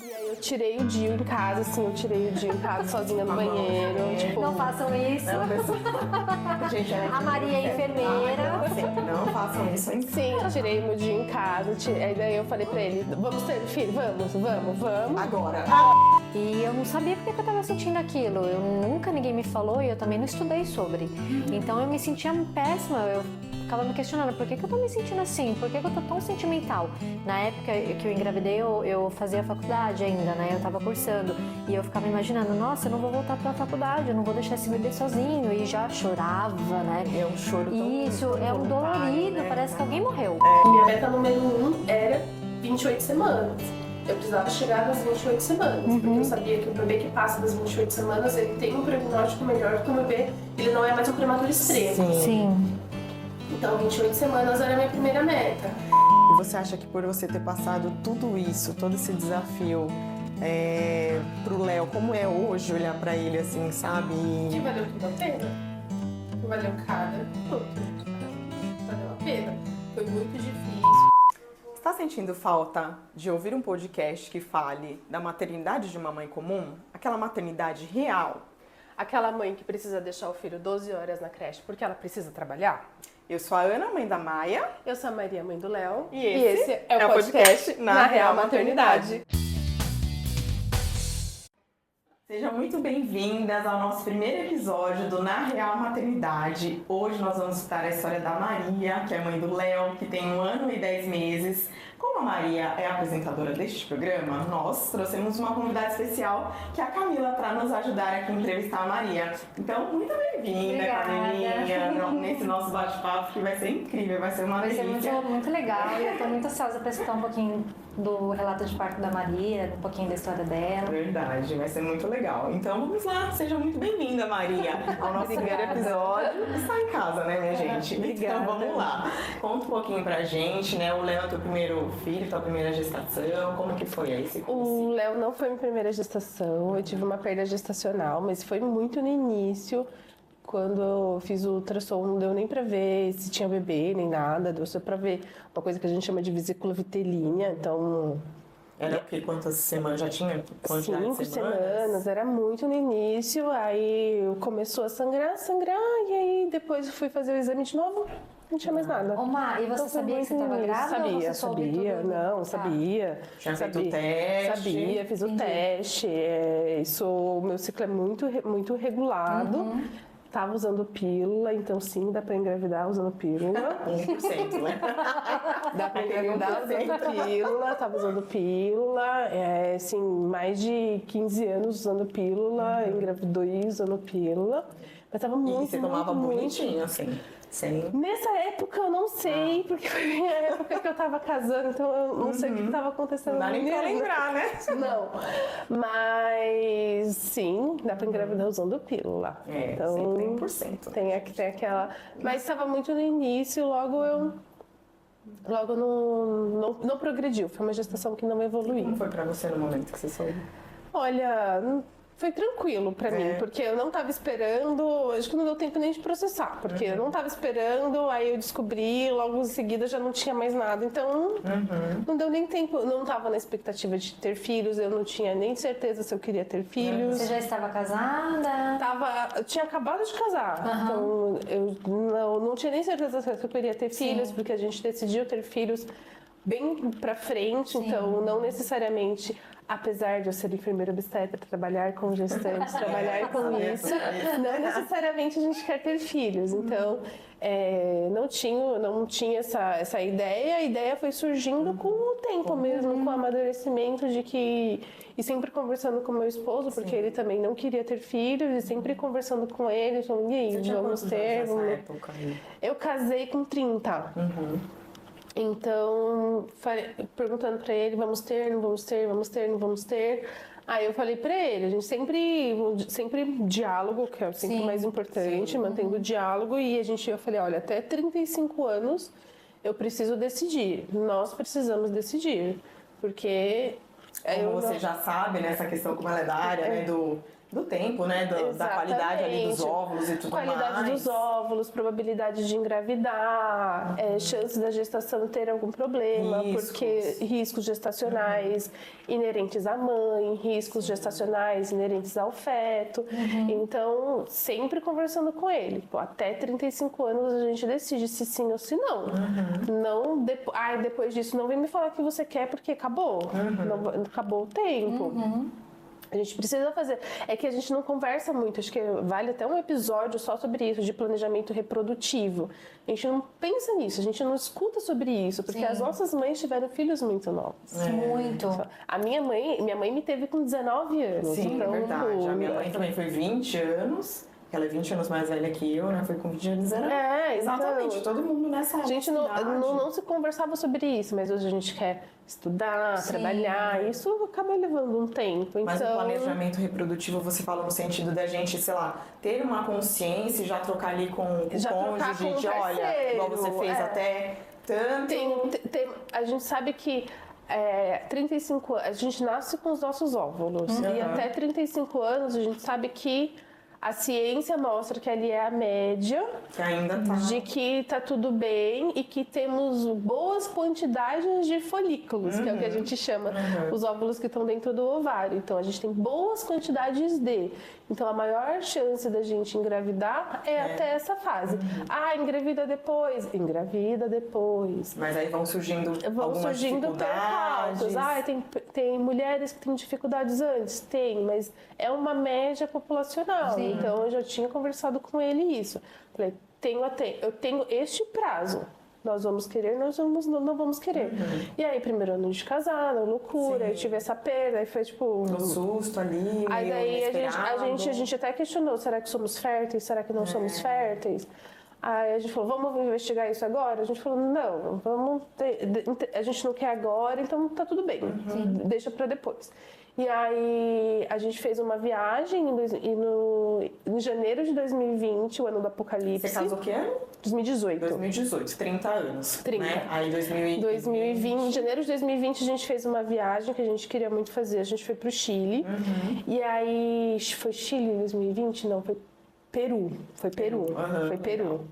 E aí eu tirei o Dio em casa, assim, sozinha no banheiro. Tipo, Não façam isso. Gente, A Maria é enfermeira. Não façam isso, hein? sim, eu tirei meu Dio em casa. Aí daí eu falei pra ele, vamos ter filho? Vamos. Agora. E eu não sabia porque que eu tava sentindo aquilo. Ninguém me falou e eu também não estudei sobre. Então eu me sentia péssima. Eu ficava me questionando, por que eu tô me sentindo assim? Por que eu tô tão sentimental? Na época que eu engravidei, eu fazia faculdade ainda, né? Eu tava cursando. E eu ficava imaginando, nossa, eu não vou voltar pra faculdade, eu não vou deixar esse bebê sozinho. E já chorava, né? É um choro tão Isso, é um dolorido, né? parece que alguém morreu. Minha meta número 1 era 28 semanas. Eu precisava chegar nas 28 semanas, porque eu sabia que o bebê que passa das 28 semanas, ele tem um prognóstico melhor do que o bebê, ele não é mais um prematuro extremo. Sim. Então 28 semanas era a minha primeira meta. E você acha que por você ter passado tudo isso, todo esse desafio pro Léo, como é hoje olhar pra ele assim, sabe? Que valeu tudo a pena. Que valeu cada luto. Valeu a pena. Foi muito difícil. Está sentindo falta de ouvir um podcast que fale da maternidade de uma mãe comum? Aquela maternidade real? Aquela mãe que precisa deixar o filho 12 horas na creche porque ela precisa trabalhar? Eu sou a Ana, mãe da Maia. Eu sou a Maria, mãe do Léo. E esse é o podcast Na Real Maternidade. Sejam muito bem-vindas ao nosso primeiro episódio do Na Real Maternidade. Hoje nós vamos escutar a história da Maria, que é mãe do Léo, que tem 1 ano e 10 meses. Como a Maria é a apresentadora deste programa, nós trouxemos uma convidada especial, que é a Camila, para nos ajudar aqui a entrevistar a Maria. Então, muito bem-vinda, Camilinha, nesse nosso bate-papo, que vai ser incrível, vai ser uma delícia. Vai ser muito legal e eu tô muito ansiosa para escutar um pouquinho do relato de parto da Maria, um pouquinho da história dela. Verdade, vai ser muito legal. Então vamos lá, seja muito bem-vinda, Maria, ao nosso primeiro episódio. Está em casa, né, minha gente? Obrigada. Então vamos lá. Conta um pouquinho pra gente, né? O Léo é teu primeiro filho, tua primeira gestação, como que foi aí? O Léo não foi minha primeira gestação, eu tive uma perda gestacional, mas foi muito no início. Quando eu fiz o ultrassom, não deu nem pra ver se tinha bebê, nem nada. Deu só pra ver uma coisa que a gente chama de vesícula vitelínea. Então, Era o quê? Quantas semanas? Já tinha quantidade 5 de semanas, era muito no início. Aí começou a sangrar, e aí depois eu fui fazer o exame de novo. Não tinha mais nada. Ô, Má, e você Então, foi sabia que você muito estava no início. grávida ou você soube Sabia, tudo? não, Tá. sabia. Tinha feito o teste? Sabia, fiz o teste. O meu ciclo é muito regulado. Tava usando pílula, então sim, dá pra engravidar usando pílula. 1%, né? Dá pra engravidar usando pílula, tava usando pílula. Assim, mais de 15 anos usando pílula, engravidou usando pílula. Mas tava muito, E você tomava muito, bonitinho, assim, sem... Nessa época eu não sei, porque foi a época que eu tava casando, então eu não sei o que tava acontecendo. Não dá nem pra lembrar, né? Não, mas sim, dá pra engravidar usando pílula. Então, 100%. Tem aquela... Mas estava muito no início, logo não progrediu. Foi uma gestação que não evoluiu. Como foi pra você no momento que você soube? Olha, foi tranquilo pra mim, porque eu não tava esperando, acho que não deu tempo nem de processar, porque eu não tava esperando, aí eu descobri, logo em seguida já não tinha mais nada, então não deu nem tempo, eu não tava na expectativa de ter filhos, eu não tinha nem certeza se eu queria ter filhos. Você já estava casada? Eu tinha acabado de casar, então eu não tinha nem certeza se eu queria ter filhos, porque a gente decidiu ter filhos bem pra frente, então não necessariamente, apesar de eu ser enfermeira obstetra, trabalhar com gestantes, trabalhar com isso, não necessariamente a gente quer ter filhos, então não tinha essa ideia, a ideia foi surgindo com o tempo mesmo, com o amadurecimento de que... E sempre conversando com meu esposo, porque ele também não queria ter filhos, e sempre conversando com ele, falando, e aí, vamos ter... Eu casei com 30. Então, perguntando pra ele, vamos ter, não vamos ter, vamos ter, não vamos ter. Aí eu falei pra ele, a gente sempre diálogo, que é sempre o mais importante, mantendo o diálogo. E eu falei, olha, até 35 anos eu preciso decidir, nós precisamos decidir. Porque... Como você já sabe, né, essa questão como ela é da área, né, do tempo, né? Da qualidade ali dos óvulos e tudo mais. Qualidade dos óvulos, probabilidade de engravidar, chance da gestação ter algum problema, porque riscos gestacionais inerentes à mãe, riscos gestacionais inerentes ao feto. Então, sempre conversando com ele. Pô, até 35 anos a gente decide se sim ou se não. Não depois disso, não vem me falar que você quer porque acabou. Não, acabou o tempo. A gente precisa fazer. É que a gente não conversa muito, acho que vale até um episódio só sobre isso, de planejamento reprodutivo. A gente não pensa nisso, a gente não escuta sobre isso, porque as nossas mães tiveram filhos muito novos. Muito. A minha mãe me teve com 19 anos. Sim, então, é verdade. A minha mãe também foi 20 anos. Ela é 20 anos mais velha que eu, né? Foi com 20 anos. Exatamente, todo mundo nessa A gente não se conversava sobre isso, mas hoje a gente quer estudar, trabalhar, isso acaba levando um tempo. Mas o planejamento reprodutivo, você fala no sentido da gente, sei lá, ter uma consciência e já trocar ali com o cônjuge, de olha, igual você fez até tanto... A gente sabe que 35 anos, a gente nasce com os nossos óvulos, e até 35 anos a gente sabe que a ciência mostra que ali é a média, que ainda de que tá tudo bem e que temos boas quantidades de folículos, que é o que a gente chama, os óvulos que estão dentro do ovário. Então a gente tem boas quantidades de. Então a maior chance da gente engravidar é até essa fase. Engravida depois. Engravida depois. Mas aí vão surgindo dificuldades. Tem mulheres que têm dificuldades antes? Tem, mas é uma média populacional. Sim. Então eu já tinha conversado com ele isso. Falei, eu tenho este prazo. Nós vamos querer, não vamos querer. E aí, primeiro ano de casado, loucura, eu tive essa perda, aí foi tipo... Um susto ali, aí daí a gente até questionou, será que somos férteis? Será que não somos férteis? Aí a gente falou, vamos investigar isso agora? A gente falou, não, a gente não quer agora, então tá tudo bem, deixa pra depois. E aí a gente fez uma viagem em janeiro de 2020, o ano do apocalipse. Você casou que ano? 2018. 2018, 30 anos. 30. Né? Aí 2020. Em janeiro de 2020 a gente fez uma viagem que a gente queria muito fazer. A gente foi pro Chile. E aí, foi Chile em 2020? Não, foi Peru. Foi Peru. Foi Peru.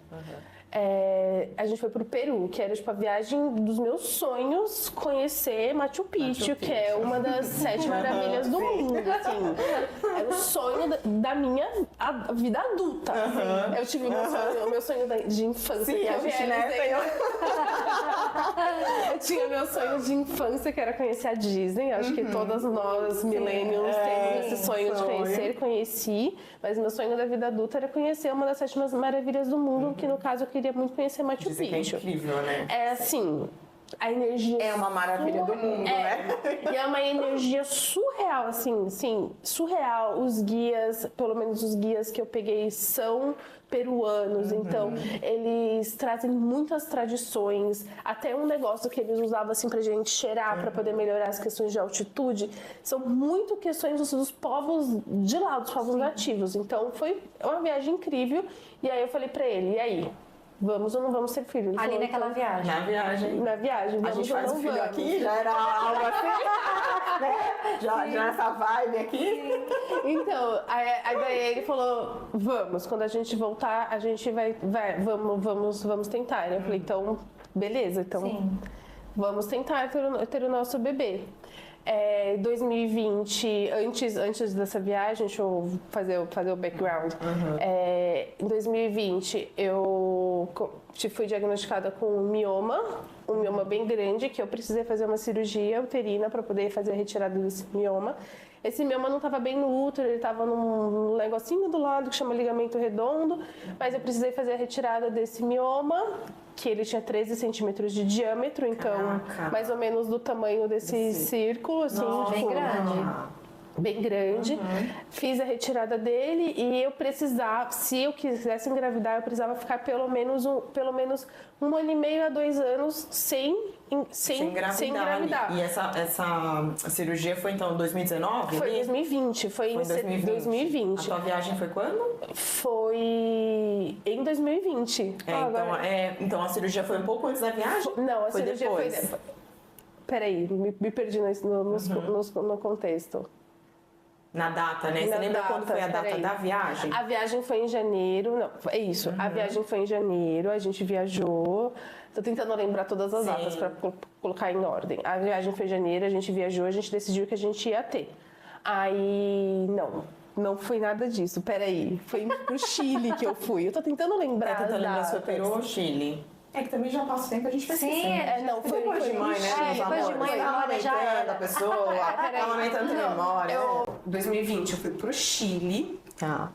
A gente foi pro Peru, que era tipo a viagem dos meus sonhos, conhecer Machu Picchu, que é uma das 7 maravilhas do mundo, assim. Era o sonho da minha vida adulta. Eu tive o meu sonho de infância. Sim, a gente, Eu tinha meu sonho de infância, que era conhecer a Disney. Acho que todas nós, millennials, temos esse sonho de conhecer, conheci. Mas meu sonho da vida adulta era conhecer uma das 7 maravilhas do mundo, que no caso eu queria muito conhecer Machu Picchu. Que é incrível, né? É assim, a energia... É uma maravilha do mundo, né? E é uma energia surreal, assim, surreal. Os guias, pelo menos os guias que eu peguei, são peruanos, então eles trazem muitas tradições, até um negócio que eles usavam assim pra gente cheirar, pra poder melhorar as questões de altitude, são muito questões dos povos de lá, dos povos nativos. Então foi uma viagem incrível, e aí eu falei pra ele, e aí? Vamos ou não vamos ter filho? Ele ali falou, naquela então, viagem. Na viagem. A gente faz o filho aqui, já era algo assim, né? Já essa vibe aqui. Então, aí daí ele falou, vamos, quando a gente voltar, a gente vamos tentar. Eu falei, então, beleza, então vamos tentar ter o nosso bebê. 2020, antes dessa viagem, deixa eu fazer o background. Em 2020, eu fui diagnosticada com um mioma bem grande, que eu precisei fazer uma cirurgia uterina para poder fazer a retirada desse mioma. Esse mioma não estava bem no útero, ele estava num negocinho do lado que chama ligamento redondo, mas eu precisei fazer a retirada desse mioma, que ele tinha 13 centímetros de diâmetro, então mais ou menos do tamanho desse círculo, assim, bem grande. Bem grande. Fiz a retirada dele e eu precisava, se eu quisesse engravidar, eu precisava ficar pelo menos 1 ano e meio a 2 anos sem engravidar. E essa cirurgia foi então em 2019? Foi em 2020. Foi em 2020. A tua viagem foi quando? Foi em 2020. Então a cirurgia foi um pouco antes da viagem? Não, a foi cirurgia depois. foi... Peraí, me perdi no contexto. Na data, né? Você lembra quando foi a data da viagem? A viagem foi em janeiro, não, é isso. A viagem foi em janeiro, a gente viajou. Tô tentando lembrar todas as datas para colocar em ordem. A viagem foi em janeiro, a gente viajou, a gente decidiu que a gente ia ter. Aí, não foi nada disso. Peraí, foi pro Chile que eu fui. Eu tô tentando lembrar. Tá tentando lembrar se foi Peru ou Chile? É que também já passa o tempo, a gente vai esquecendo. Não, foi depois de mãe, né? Depois de mãe, a memória já era. A pessoa, aumentando a memória. 2020 eu fui pro Chile. Tá.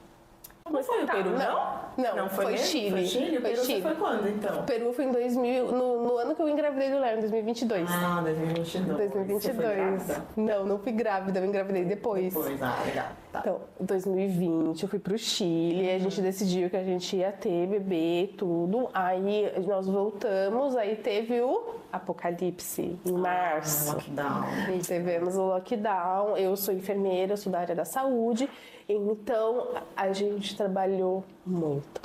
Não foi o Peru, Não, foi mesmo? Chile. Foi Chile? O Peru você foi quando, então? O Peru foi em 2000, no ano que eu engravidei do Léo, em 2022. Ah, 2022. 2022. Não fui grávida, eu engravidei depois. Legal. Tá. Então, em 2020 eu fui pro Chile, a gente decidiu que a gente ia ter bebê, tudo. Aí nós voltamos, aí teve o apocalipse em março. Lockdown. Tivemos o lockdown. Eu sou enfermeira, eu sou da área da saúde, então a gente trabalhou muito.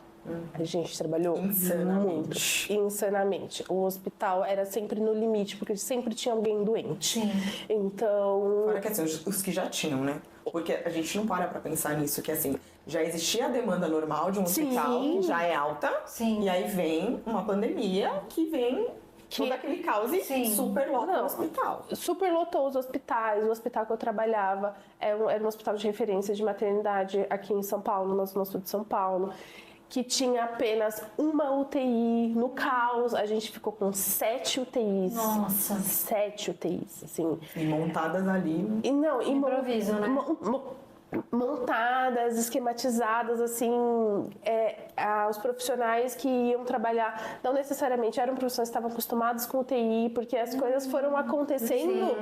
A gente trabalhou muito, insanamente. O hospital era sempre no limite, porque sempre tinha alguém doente. Sim. Então... Fora que assim, os que já tinham, né? Porque a gente não para pra pensar nisso, que assim, já existia a demanda normal de um hospital, que já é alta, Sim. E aí vem uma pandemia que vem todo aquele caos e super lota o hospital. Super lotou os hospitais. O hospital que eu trabalhava era um hospital de referência de maternidade aqui em São Paulo, no sul de São Paulo, que tinha apenas uma UTI no caos. A gente ficou com 7 UTIs. Nossa. 7 UTIs, assim. E montadas ali. Improviso, né? Montadas, esquematizadas, assim, os profissionais que iam trabalhar não necessariamente eram profissionais que estavam acostumados com UTI, porque as coisas foram acontecendo,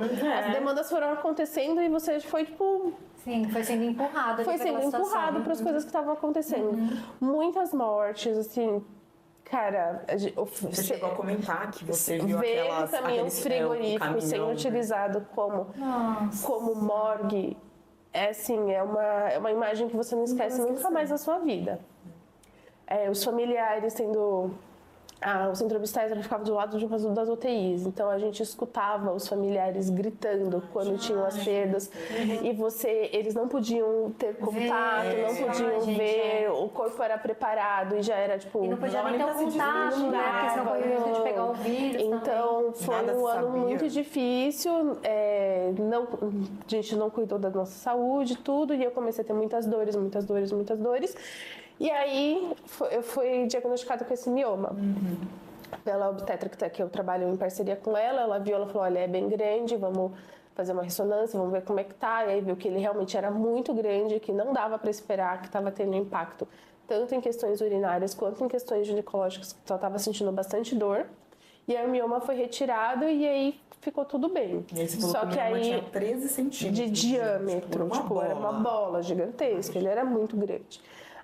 as demandas foram acontecendo e você foi tipo... Sim, foi sendo empurrado. Foi sendo empurrado para as coisas que estavam acontecendo. Muitas mortes, assim... Cara, você chegou a comentar que você viu aqueles caminhões frigoríficos sendo utilizados como morgue. É uma imagem que você não esquece nunca mais na sua vida. Os familiares sendo... o centro obstétrico ficava do lado das UTIs, então a gente escutava os familiares gritando quando tinham as perdas e eles não podiam ter contato, não podiam ver, o corpo era preparado e já era tipo... E não podia nem ter um contato, né? Porque senão corria risco de pegar o vírus. Então foi um ano muito difícil, a gente não cuidou da nossa saúde, tudo, e eu comecei a ter muitas dores. E aí, eu fui diagnosticada com esse mioma. Pela obstétrica que eu trabalho em parceria com ela. Ela viu, ela falou, olha, é bem grande, vamos fazer uma ressonância, vamos ver como é que tá. E aí viu que ele realmente era muito grande, que não dava para esperar, que estava tendo impacto tanto em questões urinárias quanto em questões ginecológicas, que ela estava sentindo bastante dor. E aí o mioma foi retirado e aí ficou tudo bem. Só que aí tinha 13 centímetros de diâmetro, era uma bola gigantesca, ele era muito grande.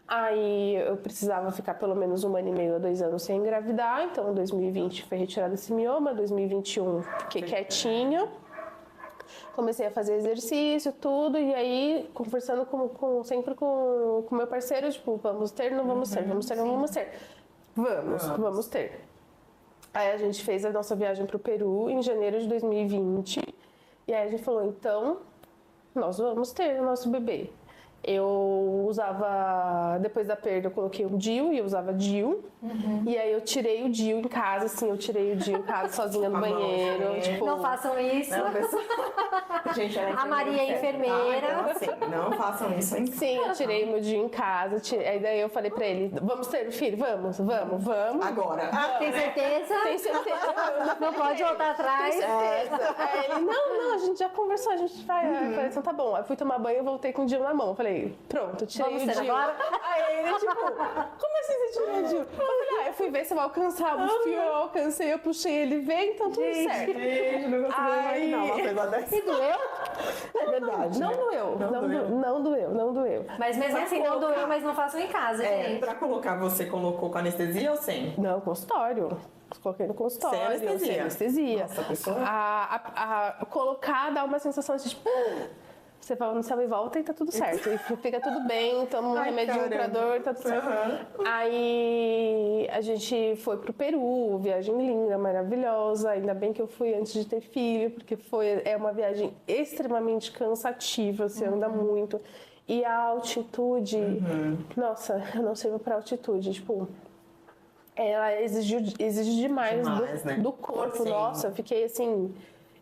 Aí eu precisava ficar pelo menos 1 ano e meio a 2 anos sem engravidar, então em 2020 foi retirado esse mioma, 2021 fiquei quietinha, comecei a fazer exercício, tudo, e aí conversando sempre com meu parceiro, tipo, vamos ter, não vamos ter, vamos ter, não vamos ter. Vamos ter. Aí a gente fez a nossa viagem pro Peru em janeiro de 2020, e aí a gente falou, então, nós vamos ter o nosso bebê. Eu usava, depois da perda eu coloquei um DIU e eu usava DIU. E aí eu tirei o DIU em casa, assim, sozinha no banheiro. Tipo... Não façam isso. Gente, a Maria é enfermeira. Então, assim, não façam isso em casa. Sim, eu tirei o meu DIU em casa. Aí daí eu falei pra ele, vamos ter o filho? Vamos. Agora. Tem certeza? Tem certeza. Não pode voltar atrás. Tem certeza. Aí ele, não, a gente já conversou, a gente vai. Eu falei, então tá bom. Aí fui tomar banho e voltei com o DIU na mão. Eu falei, pronto, tirei o DIU. Aí ele, tipo, como assim você tirou o DIU? Eu falei, eu fui ver se eu alcançava o fio, eu alcancei, eu puxei ele, vem, então tudo certo. Gente, não consigo imaginar uma coisa dessa. E doeu? É verdade. Não doeu. Mas mesmo assim, não doeu, mas não façam em casa, gente. Pra colocar, você colocou com anestesia ou sem? Não, consultório. Coloquei no consultório. Sem anestesia. Nossa, pessoa... Colocar dá uma sensação de tipo... Você vai no céu e volta e tá tudo certo. E fica tudo bem, toma um remedinho pra dor, tá tudo certo. Aí a gente foi pro Peru, viagem linda, maravilhosa. Ainda bem que eu fui antes de ter filho, porque é uma viagem extremamente cansativa, você anda muito. E a altitude, nossa, eu não sirvo pra altitude, tipo... Ela exige demais do corpo. Sim. Nossa, eu fiquei assim...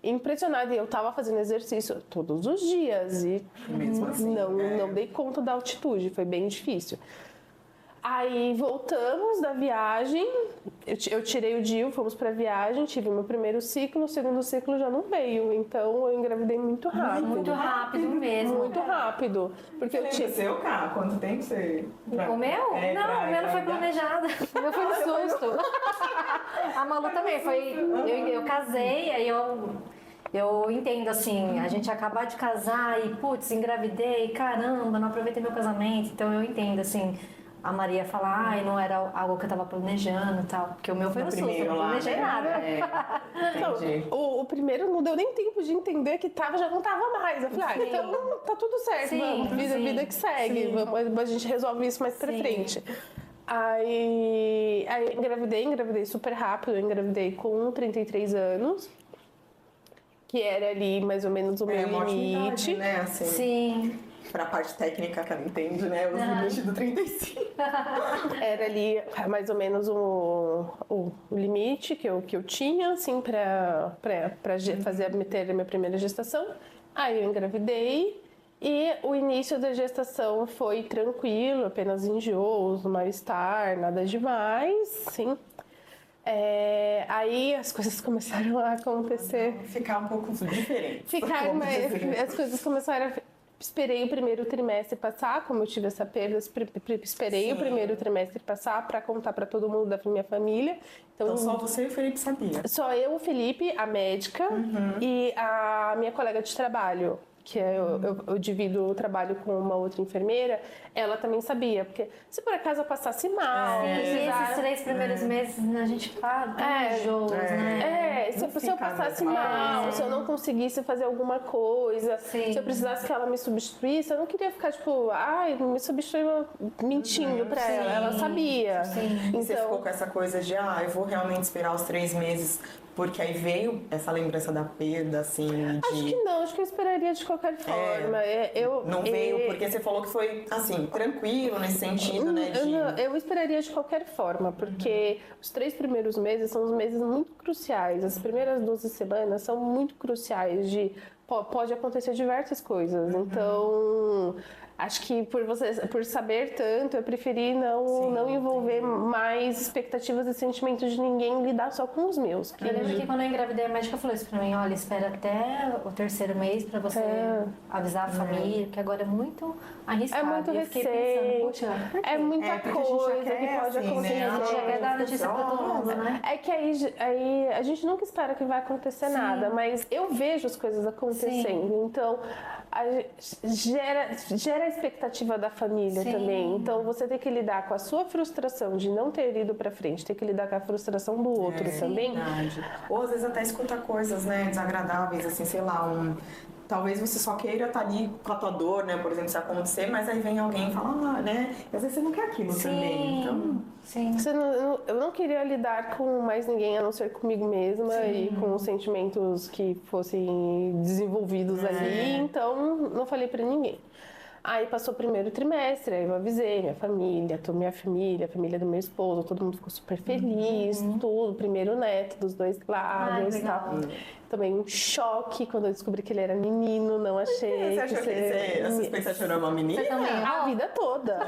impressionada, e eu tava fazendo exercício todos os dias e mesmo assim, não dei conta da altitude, foi bem difícil. Aí voltamos da viagem, eu tirei o DIU, fomos pra viagem, tive meu primeiro ciclo, o segundo ciclo já não veio, então eu engravidei muito rápido. Muito rápido mesmo. Muito rápido. Porque eu tive... seu carro, quanto tempo você... O meu? Não, o meu não foi planejado. O meu foi no susto. A Malu também, eu casei, aí eu entendo, assim, a gente acabar de casar e, putz, engravidei, caramba, não aproveitei meu casamento. Então eu entendo, assim, a Maria falar, ai, não era algo que eu tava planejando e tal. Porque o meu foi no susto, eu não planejei nada. Entendi. Então, o primeiro não deu nem tempo de entender que já não tava mais. Eu falei, então tá tudo certo, vamos, vida que segue. Vamos, a gente resolve isso mais pra frente. Aí engravidei super rápido, eu engravidei com 33 anos. Que era ali mais ou menos o meu limite. Idade, né? Assim, sim. Pra parte técnica que ela entende, né? Os limites do 35. Era ali mais ou menos o limite que eu tinha, assim, pra ter a minha primeira gestação. Aí eu engravidei e o início da gestação foi tranquilo, apenas enjoos, mal-estar, nada demais, sim. Aí as coisas começaram a acontecer. Ficar um pouco diferente. As coisas começaram a... Esperei o primeiro trimestre passar, como eu tive essa perda, esperei o primeiro trimestre passar para contar para todo mundo da minha família. Então só você e o Felipe sabia? Só eu, o Felipe, a médica e a minha colega de trabalho. Que eu divido o trabalho com uma outra enfermeira, ela também sabia, porque se por acaso eu passasse mal... Esses 3 primeiros meses a gente fala, né? Se eu passasse mal, se eu não conseguisse fazer alguma coisa, se eu precisasse que ela me substituísse, eu não queria ficar tipo, me substituindo mentindo pra ela, ela sabia. Então, você ficou com essa coisa de, eu vou realmente esperar os 3 meses... Porque aí veio essa lembrança da perda, assim, Acho que não, acho que eu esperaria de qualquer forma. Não veio, porque você falou que foi, assim, tranquilo nesse sentido, né? Eu esperaria de qualquer forma, porque os 3 primeiros meses são os meses muito cruciais. As primeiras 12 semanas são muito cruciais, pode acontecer diversas coisas. Então... Acho que por saber tanto, eu preferi não envolver mais expectativas e sentimentos de ninguém, lidar só com os meus. Eu lembro que quando eu engravidei, a médica falou isso pra mim, olha, espera até o 3º mês pra você avisar a família, que agora é muito arriscado. É muito recente, é muita coisa que pode acontecer. Né? A gente já quer dar notícia pra todo mundo, né? É que aí a gente nunca espera que vai acontecer nada, mas eu vejo as coisas acontecendo, então gera a expectativa da família também. Então você tem que lidar com a sua frustração de não ter ido pra frente, tem que lidar com a frustração do outro também. Verdade. Ou às vezes até escuta coisas, né, desagradáveis, assim, sei lá, talvez você só queira estar ali com a tua dor, né, por exemplo, se acontecer, mas aí vem alguém e fala, né, e às vezes você não quer aquilo também. Então... Eu não queria lidar com mais ninguém a não ser comigo mesma e com os sentimentos que fossem desenvolvidos ali, então não falei pra ninguém. Aí passou o primeiro trimestre, aí eu avisei minha família, a família do meu esposo, todo mundo ficou super feliz, tudo, primeiro neto dos 2 lados e tal. Também um choque quando eu descobri que ele era menino, não achei. Você achou que a sua expectativa era uma menina? Você também, a vida toda.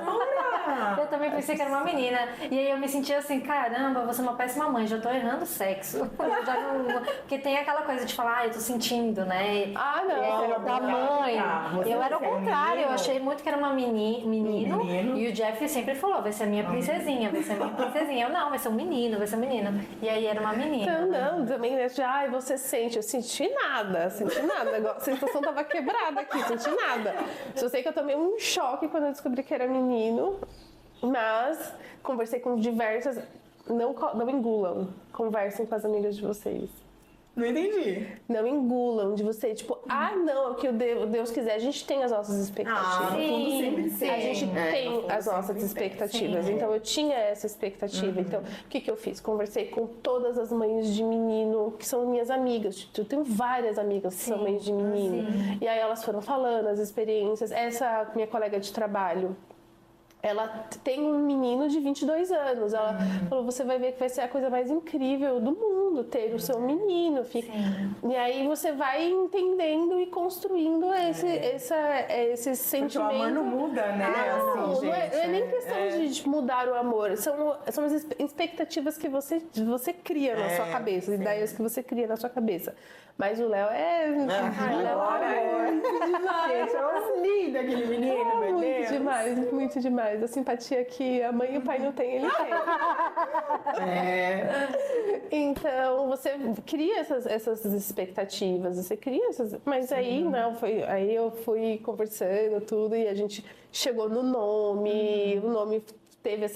Eu também pensei que era uma menina. E aí eu me sentia assim, caramba, você é uma péssima mãe, já tô errando o sexo. Eu já não... Porque tem aquela coisa de falar, eu tô sentindo, né? Não. Da mãe. Eu era o contrário, eu achei muito que era uma menino. E o Jeff sempre falou, vai ser a minha princesinha, vai ser a minha princesinha. Eu, não, vai ser um menino, vai ser um menino. E aí era uma menina. Não, também, né? Você sente. Eu senti nada. A sensação tava quebrada aqui, senti nada. Só sei que eu tomei um choque quando eu descobri que era menino, mas conversei com diversas... Não engulam, conversem com as amigas de vocês. Não entendi. Não engulam, de você, tipo, não, é o que o Deus quiser. A gente tem as nossas expectativas. No fundo sempre sim. A gente tem no fundo as nossas sempre tem. expectativas. Sim. Então eu tinha essa expectativa. Então, o que eu fiz? Conversei com todas as mães de menino que são minhas amigas. Eu tenho várias amigas que são mães de menino. E aí elas foram falando as experiências. Essa minha colega de trabalho, ela tem um menino de 22 anos. Ela falou, você vai ver que vai ser a coisa mais incrível do mundo ter o seu menino. E aí você vai entendendo e construindo esse sentimento. Porque o amor não muda, né? Não, assim, não é gente, nem questão de mudar o amor. São as expectativas que você cria na sua cabeça, as ideias que você cria na sua cabeça. Mas o Léo Gente, é lindo aquele menino, meu muito Deus. demais, muito demais. A simpatia que a mãe e o pai não têm, ele tem. Então, você cria essas expectativas, você cria essas... Mas aí, não, aí eu fui conversando tudo e a gente chegou no nome, o nome... tem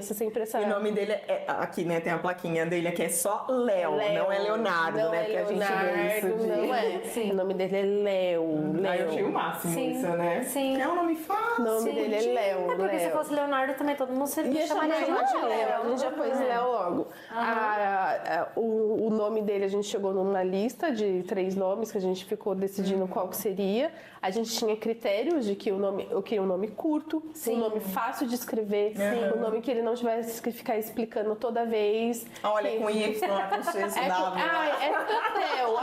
sempre essa... E o nome dele aqui, né? Tem a plaquinha dele aqui, é só Léo, não é Leonardo, não né? É Porque a gente vê isso de... Não é. Sim. O nome dele é Léo. Aí eu achei o máximo Sim. isso, né? Sim. É um nome fácil. O nome dele é Léo. É porque se Léo. fosse Leonardo também todo mundo Ia chamar chamaria ele de Léo, a gente já pôs Léo logo. O nome dele, a gente chegou numa lista de 3 nomes que a gente ficou decidindo qual que seria. A gente tinha critérios de que eu queria um nome curto, um nome fácil de escrever, um nome que ele não tivesse que ficar explicando toda vez. Olha, com Y, com X, W. É Theo,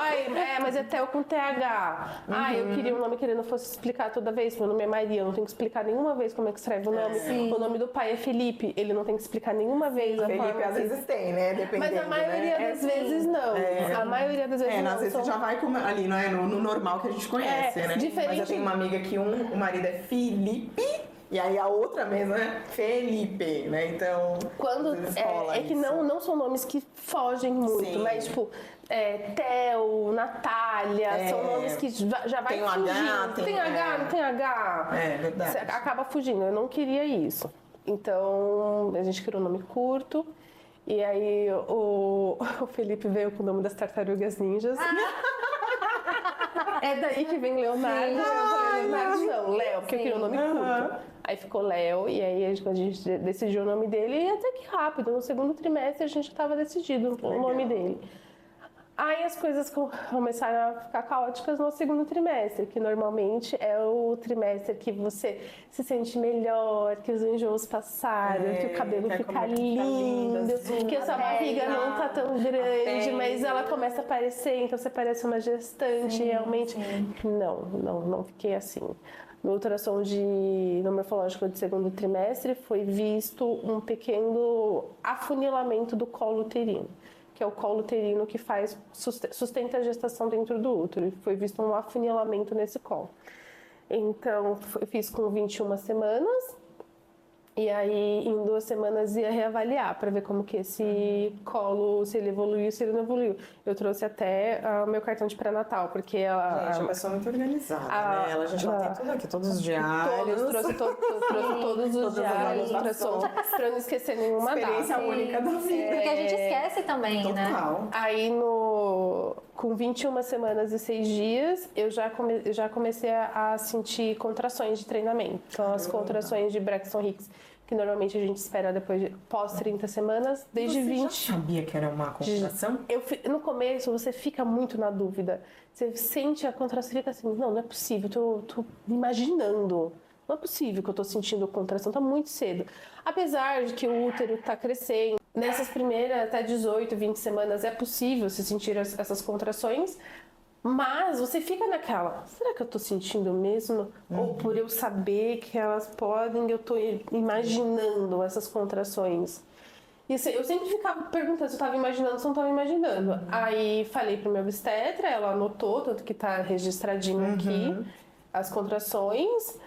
mas é Theo com TH. Eu queria um nome que ele não fosse explicar toda vez. Meu nome é Maria, eu não tenho que explicar nenhuma vez como é que escreve o nome. O nome do pai é Felipe, ele não tem que explicar nenhuma vez a Felipe forma. às vezes tem, né? Dependendo, Mas a maioria né? das vezes não. A maioria das vezes não. Às vezes você já vai ali, não é? No normal que a gente conhece, né? Diferente. Mas eu tenho uma amiga que o marido é Felipe e aí a outra mesmo é Felipe, né? Então, Quando às vezes rola que isso. não são nomes que fogem muito, Sim. mas tipo Theo, Natália, são nomes que já vai Tem um H, fugindo. tem- H, não tem H. É verdade. Você acaba fugindo. Eu não queria isso. Então a gente criou um nome curto. E aí o Felipe veio com o nome das tartarugas ninjas. É daí que vem Leonardo. Eu falei, Leonardo não, Léo, porque eu queria um nome curto. Aí ficou Léo, e aí a gente decidiu o nome dele, e até que rápido, no segundo trimestre a gente estava decidido o nome dele. Aí as coisas começaram a ficar caóticas no segundo trimestre, que normalmente é o trimestre que você se sente melhor, que os enjoos passaram, que o cabelo que a fica comida fica lindo, linda, assim, que a sua barriga não tá tão grande, pele. mas ela começa a aparecer, então você parece uma gestante, realmente. Não fiquei assim. No ultrassom no morfológico de segundo trimestre foi visto um pequeno afunilamento do colo uterino, que é o colo uterino que sustenta a gestação dentro do útero. E foi visto um afunilamento nesse colo. Então, eu fiz com 21 semanas. E aí, em 2 semanas, ia reavaliar para ver como que esse colo, se ele evoluiu, se ele não evoluiu. Eu trouxe até o meu cartão de pré-natal, porque ela... Gente, é uma pessoa muito organizada, né? Ela já tem tudo aqui, todos os diários. Trouxe todos os diários, para não esquecer nenhuma data. Experiência única da vida. Porque a gente esquece também, né? Total. Aí, com 21 semanas e 6 dias, eu já comecei a sentir contrações de treinamento. Então, as contrações de Braxton Hicks, que normalmente a gente espera depois pós 30 semanas, desde Você 20. já sabia que era uma contração? No começo, você fica muito na dúvida. Você sente a contração, você fica assim, não é possível, tô imaginando. Não é possível que eu tô sentindo contração, tá muito cedo. Apesar de que o útero tá crescendo, nessas primeiras até 18, 20 semanas é possível se sentir essas contrações, mas você fica naquela, será que eu tô sentindo mesmo? Ou por eu saber que elas podem, eu tô imaginando essas contrações? E eu sempre ficava perguntando se eu tava imaginando, se eu não tava imaginando. Aí falei pro meu obstetra, ela anotou, tanto que tá registradinho aqui, as contrações.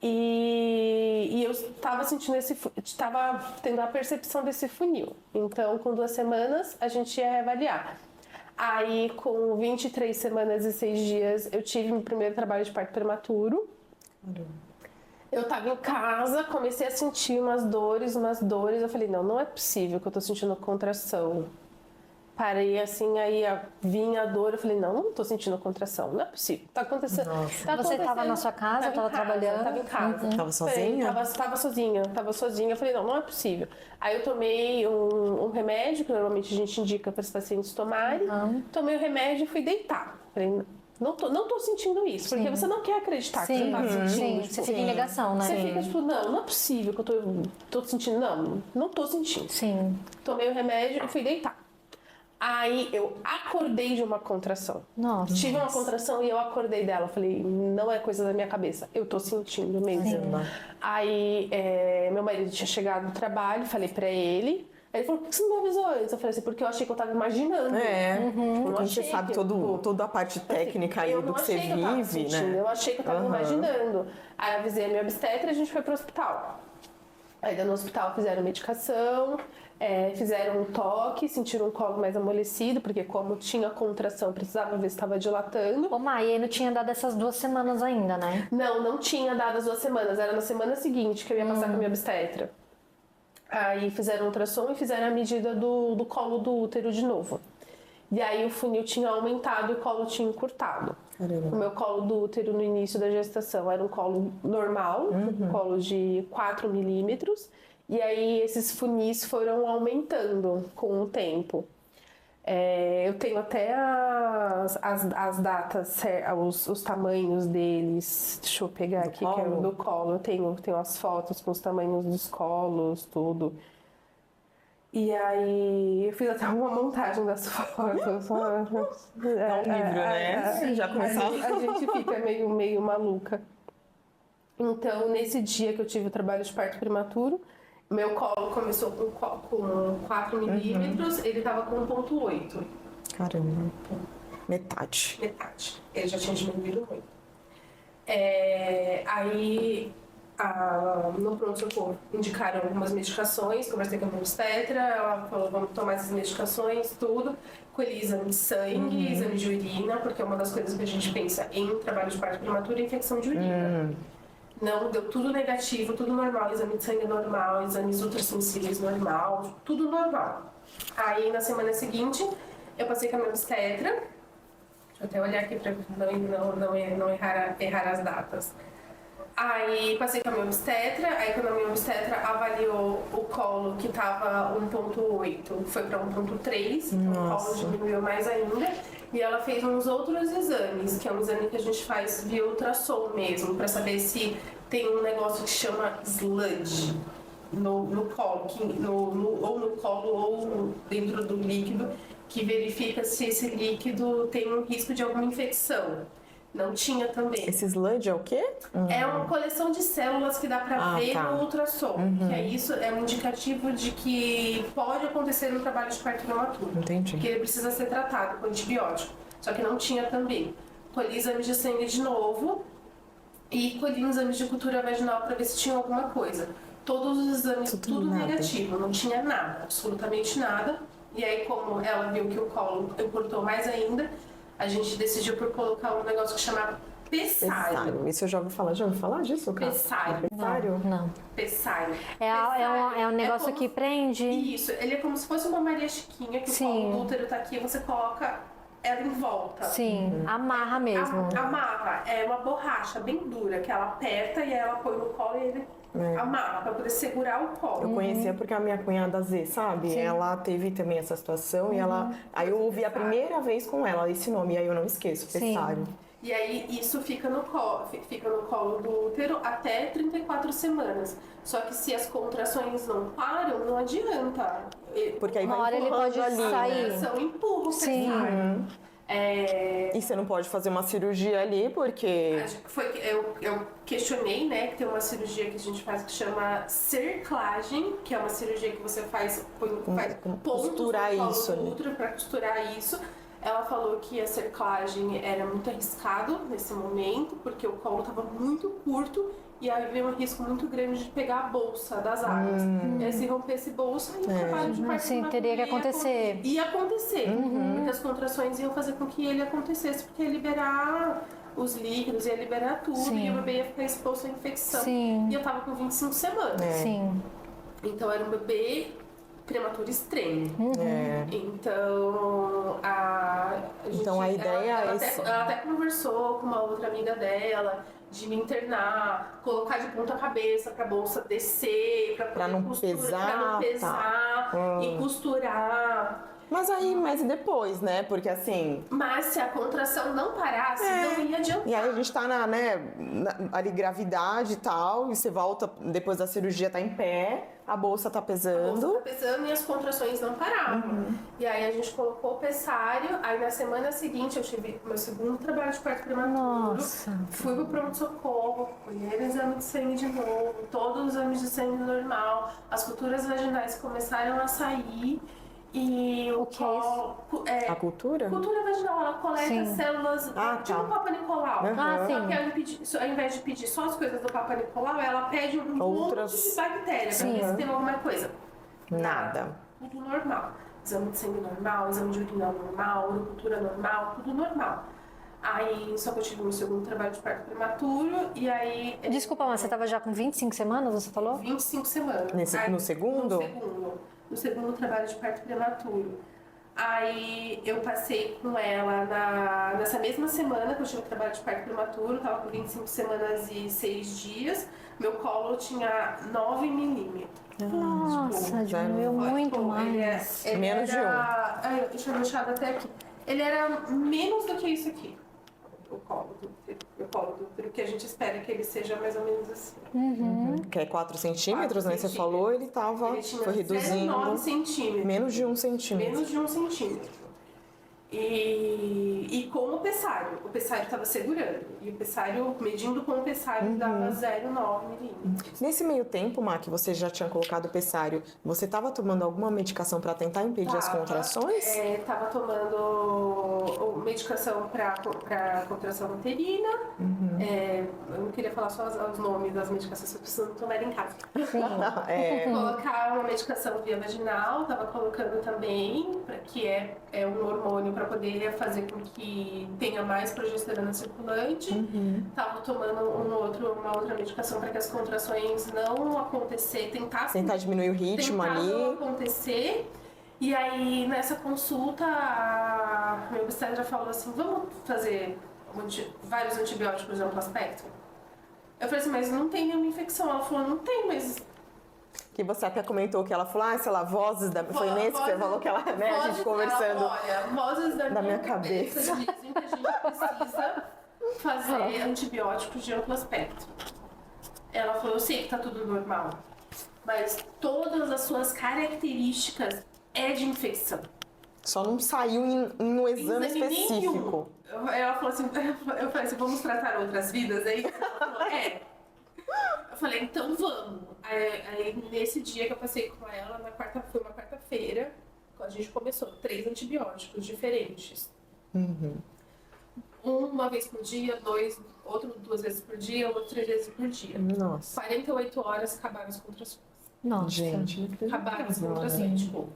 E eu estava sentindo estava tendo a percepção desse funil. Então, com 2 semanas, a gente ia reavaliar. Aí, com 23 semanas e 6 dias, eu tive meu primeiro trabalho de parto prematuro. Eu estava em casa, comecei a sentir umas dores. Eu falei, não é possível que eu tô sentindo contração. parei assim, aí vinha a dor, eu falei, não tô sentindo contração, não é possível, tá acontecendo. Você estava na sua casa, estava trabalhando? Tava em casa. Tava sozinha? Tava sozinha, eu falei, não é possível. Aí eu tomei um remédio, que normalmente a gente indica para os pacientes tomarem, tomei o remédio e fui deitar. Falei, não tô sentindo isso, porque você não quer acreditar que você tá sentindo. Sim, você fica em negação, né? Você fica tipo, não é possível que eu tô sentindo, não tô sentindo. Sim. Tomei o remédio e fui deitar. Aí eu acordei de uma contração. Nossa. Tive uma contração e eu acordei dela. Falei, não é coisa da minha cabeça, eu tô sentindo mesmo. Aí meu marido tinha chegado do trabalho, falei pra ele. Aí ele falou, por que você não me avisou antes? Eu falei assim, porque eu achei que eu tava imaginando. Quando você sabe toda a parte técnica aí do que você vive, né? Eu achei que eu tava imaginando. Aí avisei a minha obstetra e a gente foi pro hospital. Aí no hospital fizeram medicação, fizeram um toque, sentiram um colo mais amolecido, porque como tinha contração, precisava ver se estava dilatando. Ô, Mai, aí não tinha dado essas 2 semanas ainda, né? Não tinha dado as 2 semanas, era na semana seguinte que eu ia passar com a minha obstetra. Aí fizeram ultrassom e fizeram a medida do colo do útero de novo. E aí o funil tinha aumentado e o colo tinha encurtado. Caramba. O meu colo do útero no início da gestação era um colo normal, um colo de 4 milímetros. E aí esses funis foram aumentando com o tempo. Eu tenho até as datas, os tamanhos deles. Deixa eu pegar aqui, que é o do colo. Eu tenho as fotos com os tamanhos dos colos, tudo. E aí eu fiz até uma montagem das fotos. É um livro, né? Já começou. A gente fica meio maluca. Então, nesse dia que eu tive o trabalho de parto prematuro, meu colo começou com 4 milímetros, ele tava com 1,8. Caramba. Metade. Ele já tinha diminuído muito. Aí, no pronto-socorro, indicaram algumas medicações, conversei com a minha obstetra, ela falou, vamos tomar essas medicações, tudo. Colhi exame de sangue, exame de urina, porque é uma das coisas que a gente pensa em trabalho de parto prematuro é infecção de urina. Não, deu tudo negativo, tudo normal, exame de sangue normal, exames ultrassensíveis normal, tudo normal. Aí na semana seguinte, eu passei com a minha obstetra, deixa eu até olhar aqui para não errar as datas. Aí passei com a minha obstetra, aí quando a minha obstetra avaliou o colo que tava 1,8, foi para 1,3, então o colo diminuiu mais ainda. E ela fez uns outros exames, que é um exame que a gente faz via ultrassom mesmo, para saber se tem um negócio que chama sludge no colo, ou no colo ou dentro do líquido, que verifica se esse líquido tem um risco de alguma infecção. Não tinha também. Esse sludge é o quê? É uma coleção de células que dá pra ver no ultrassom. Que isso é um indicativo de que pode acontecer no trabalho de parto prematuro. Entendi. Que ele precisa ser tratado com antibiótico. Só que não tinha também. Colhi exame de sangue de novo e colhi um exame de cultura vaginal pra ver se tinha alguma coisa. Todos os exames, tudo negativo. Não tinha nada, absolutamente nada. E aí, como ela viu que o colo encurtou mais ainda, a gente decidiu por colocar um negócio que chama pessário. Isso eu já ouvi falar. Já ouviu falar disso, cara? Pessário. Pessário? Não. Pessário. É um negócio que prende. Isso, ele é como se fosse uma Maria Chiquinha, que o colo do útero tá aqui e você coloca ela em volta. Sim, amarra mesmo. Amarra, é uma borracha bem dura, que ela aperta e aí ela põe no colo e ele amarra, pra poder segurar o colo. Eu conhecia porque a minha cunhada Z, sabe? Ela teve também essa situação e ela... Aí eu ouvi a primeira vez com ela esse nome, e aí eu não esqueço, pessário. E aí isso fica no colo do útero até 34 semanas. Só que se as contrações não param, não adianta. Porque aí uma vai hora ele pode ali, sair. Né? Empurra o pessário. E você não pode fazer uma cirurgia ali, porque... Eu questionei, né, que tem uma cirurgia que a gente faz que chama cerclagem, que é uma cirurgia que você faz pontos costurar no colo isso, do útero para costurar isso. Ela falou que a cerclagem era muito arriscado nesse momento, porque o colo estava muito curto e havia um risco muito grande de pegar a bolsa das águas. E aí, se rompesse bolsa, aí o trabalho de parto prematuro teria que acontecer. Ia acontecer, porque as contrações iam fazer com que ele acontecesse, porque ia liberar os líquidos, ia liberar tudo, e o bebê ia ficar exposto à infecção. E eu tava com 25 semanas. Sim. Então era um bebê prematuro extremo. É. Então, Então, a ideia ela é ela até conversou com uma outra amiga dela de me internar, colocar de ponta cabeça pra bolsa descer, pra não pesar, e costurar. Mas e depois, né? Porque assim... Mas se a contração não parasse, não ia adiantar. E aí a gente tá ali gravidade e tal, e você volta, depois da cirurgia tá em pé, a bolsa tá pesando. A bolsa tá pesando e as contrações não paravam. E aí a gente colocou o pessário, aí na semana seguinte eu tive meu segundo trabalho de parto prematuro. Nossa. Fui pro pronto-socorro, colher exame de sangue de novo, todos os exames de sangue normal, as culturas vaginais começaram a sair. E o que é isso? A cultura? Cultura vaginal, ela coleta células tipo o Papa Nicolau. sim. Ao invés de pedir só as coisas do Papa Nicolau, ela pede um monte de bactéria pra ver se tem alguma coisa. Nada. Tudo normal. Exame de sangue normal, exame de urina normal, urocultura normal, tudo normal. Aí, só que eu tive meu segundo trabalho de parto prematuro e aí... Desculpa, mas você tava já com 25 semanas, você falou? 25 semanas. No segundo? No segundo trabalho de parto prematuro. Aí eu passei com ela nessa mesma semana que eu tive o trabalho de parto prematuro, tava com 25 semanas e 6 dias, meu colo tinha 9 milímetros. Nossa, diminuiu muito mais. Menos de um. Deixa eu deixar até aqui. Ele era menos do que isso aqui. O colo do útero, que a gente espera que ele seja mais ou menos assim. Que é 4 centímetros, né? Você falou, ele foi reduzindo. 0,9 centímetros. Menos de 1 centímetro. Menos de 1 centímetro. E com o pessário estava segurando. E o pessário, medindo com o pessário, dava 0,9 milímetros. Nesse meio tempo, Má, que você já tinha colocado o pessário, você estava tomando alguma medicação para tentar impedir as contrações? Estava tomando medicação para contração uterina. Eu não queria falar só os nomes das medicações, eu preciso tomar em casa. Colocar uma medicação via vaginal, estava colocando também, que é um hormônio para poder fazer com que tenha mais progesterona circulante. Tava tomando uma outra medicação para que as contrações não acontecer, tentar diminuir o ritmo ali. Não acontecer. E aí nessa consulta a minha obstetra falou assim: vamos fazer vários antibióticos de amplo espectro? Eu falei assim, mas não tem nenhuma infecção. Ela falou, não tem, mas... Que você até comentou que ela falou, sei lá, vozes da... Foi nesse que você falou que ela, né, a gente conversando. Olha, vozes da minha cabeça dizem que a gente precisa fazer antibióticos de amplo espectro. Ela falou, eu sei que tá tudo normal, mas todas as suas características é de infecção. Só não saiu no exame específico. Ela falou assim, eu falei assim, vamos tratar outras vidas aí? Ela falou, Eu falei, então vamos. Aí nesse dia que eu passei com ela, foi uma quarta-feira, a gente começou 3 antibióticos diferentes. Uma vez por dia, outro 2 vezes por dia, outro 3 vezes por dia. Nossa. 48 horas acabaram as contrações. Nossa. Gente. Acabaram as contrações, tipo...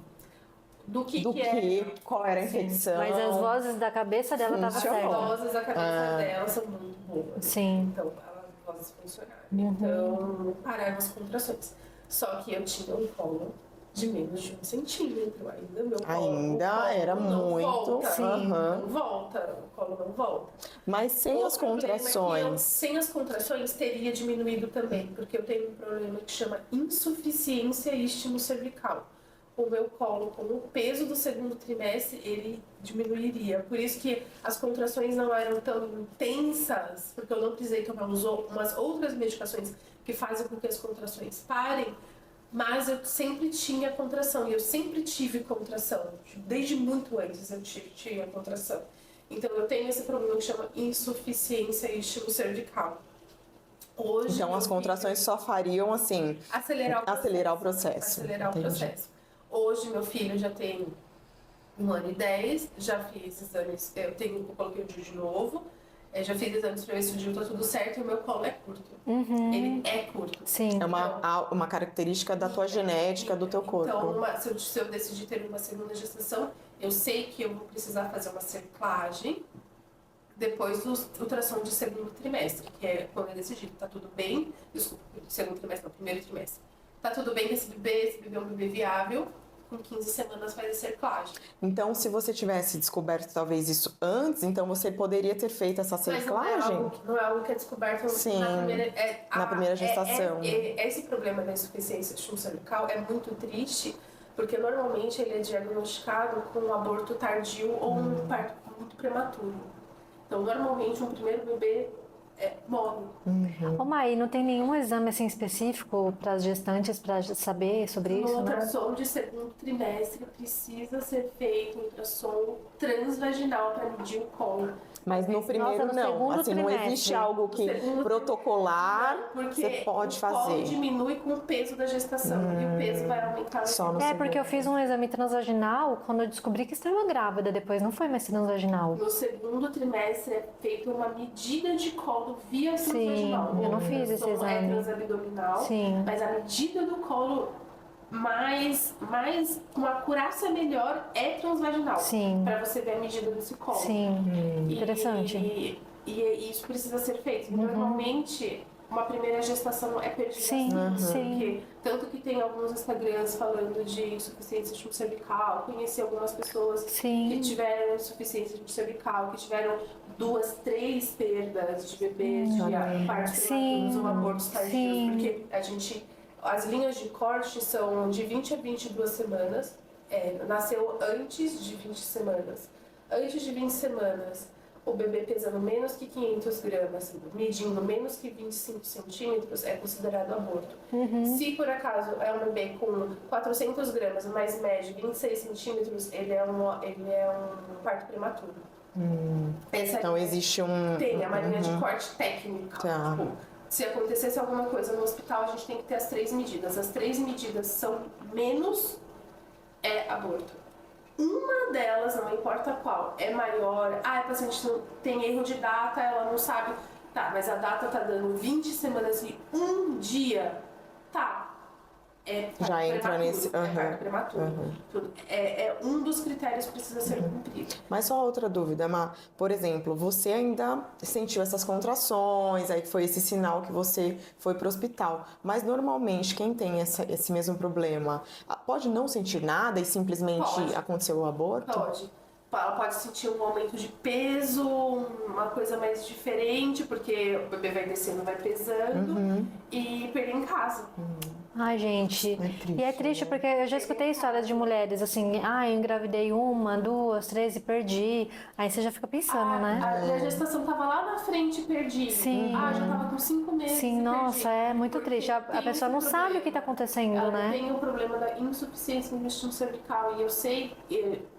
Qual era a infecção? Mas as vozes da cabeça dela estavam certas. As vozes da cabeça dela são muito boas. Sim. Então, as vozes funcionaram. Então, pararam as contrações. Só que eu tinha um colo de menos de 1 centímetro. Ainda meu colo. Era não muito. Volta. Não volta. O colo não volta. Mas sem as contrações. Sem as contrações teria diminuído também. Porque eu tenho um problema que chama insuficiência istmo-cervical. O meu colo, com o peso do segundo trimestre, ele diminuiria. Por isso que as contrações não eram tão intensas, porque eu não precisei tomar umas outras medicações que fazem com que as contrações parem, mas eu sempre tinha contração, e eu sempre tive contração. Desde muito antes eu tinha contração. Então eu tenho esse problema que chama insuficiência istmo-cervical. Hoje, então as contrações só fariam assim... Acelerar o processo. Entendi. Hoje meu filho já tem 1 ano e 10, já fiz exames, eu coloquei o DIU de novo, já fiz exames pra ver se o DIU tá tudo certo e o meu colo é curto. Ele é curto. Sim. É uma característica da tua genética, do teu corpo. Então, se eu decidir ter uma segunda gestação, eu sei que eu vou precisar fazer uma cerclagem depois do ultrassom de segundo trimestre, que é quando eu decidir que tá tudo bem, segundo trimestre, não, primeiro trimestre. Tá tudo bem com esse bebê é um bebê viável, com 15 semanas faz a cerclagem. Então, se você tivesse descoberto talvez isso antes, então você poderia ter feito essa cerclagem? Mas não é algo que é descoberto Sim, na primeira gestação. Esse problema da insuficiência cervical é muito triste, porque normalmente ele é diagnosticado com um aborto tardio ou um parto muito prematuro. Então, normalmente, um primeiro bebê morre. Ô, Mai, não tem nenhum exame assim específico para as gestantes para saber sobre isso, No né? ultrassom de segundo trimestre precisa ser feito um ultrassom transvaginal para medir o colo. Mas no primeiro no não, segundo assim, não trimestre. existe algo que protocolar Porque você pode o fazer. colo diminui com o peso da gestação e o peso vai aumentar. Só no É, porque eu fiz um exame transvaginal quando eu descobri que estava grávida, depois não foi mais transvaginal. No segundo trimestre é feita uma medida de colo via Sim, transvaginal. eu não fiz esse É exame. transabdominal, Sim. mas a medida do colo mais com acurácia melhor é transvaginal. Sim. Para você ver a medida desse colo. Sim, interessante. E isso precisa ser feito. Normalmente, uma primeira gestação é perdida. Sim, sim. Porque, tanto que tem alguns Instagrams falando de insuficiência cervical. Conheci algumas pessoas Sim. que tiveram insuficiência cervical, que tiveram 2, 3 perdas de bebês, de partos prematuros ou abortos tardios. Sim. Porque as linhas de corte são de 20 a 22 semanas. Nasceu antes de 20 semanas. Antes de 20 semanas, o bebê pesando menos que 500 gramas, medindo menos que 25 centímetros, é considerado aborto. Se por acaso é um bebê com 400 gramas, mas mede 26 centímetros, ele é um parto prematuro. Então existe Tem a marinha de corte técnica. Tá. Tipo, se acontecesse alguma coisa no hospital, a gente tem que ter as 3 medidas. As 3 medidas são menos aborto. Uma delas, não importa qual, é maior. A paciente não tem erro de data, ela não sabe. Tá, mas a data tá dando 20 semanas e 1 dia. Tá. Já entra nesse. Parto prematuro. É um dos critérios que precisa ser cumprido. Mas só outra dúvida, Má. Por exemplo, você ainda sentiu essas contrações, aí foi esse sinal que você foi pro hospital. Mas normalmente quem tem esse mesmo problema pode não sentir nada e simplesmente aconteceu o aborto? Pode. Ela pode sentir um aumento de peso, uma coisa mais diferente, porque o bebê vai descendo, vai pesando, e perder em casa. Ai, gente. E é triste porque eu já escutei histórias de mulheres assim, eu engravidei 1, 2, 3 e perdi. Aí você já fica pensando, né? A gestação tava lá na frente e perdi. Sim. Já tava com 5 meses. Sim, e nossa, perdi. é muito Porque triste. A tem pessoa não esse sabe problema. o que tá acontecendo, Ela né? tem o problema da insuficiência no intestino cervical. E eu sei,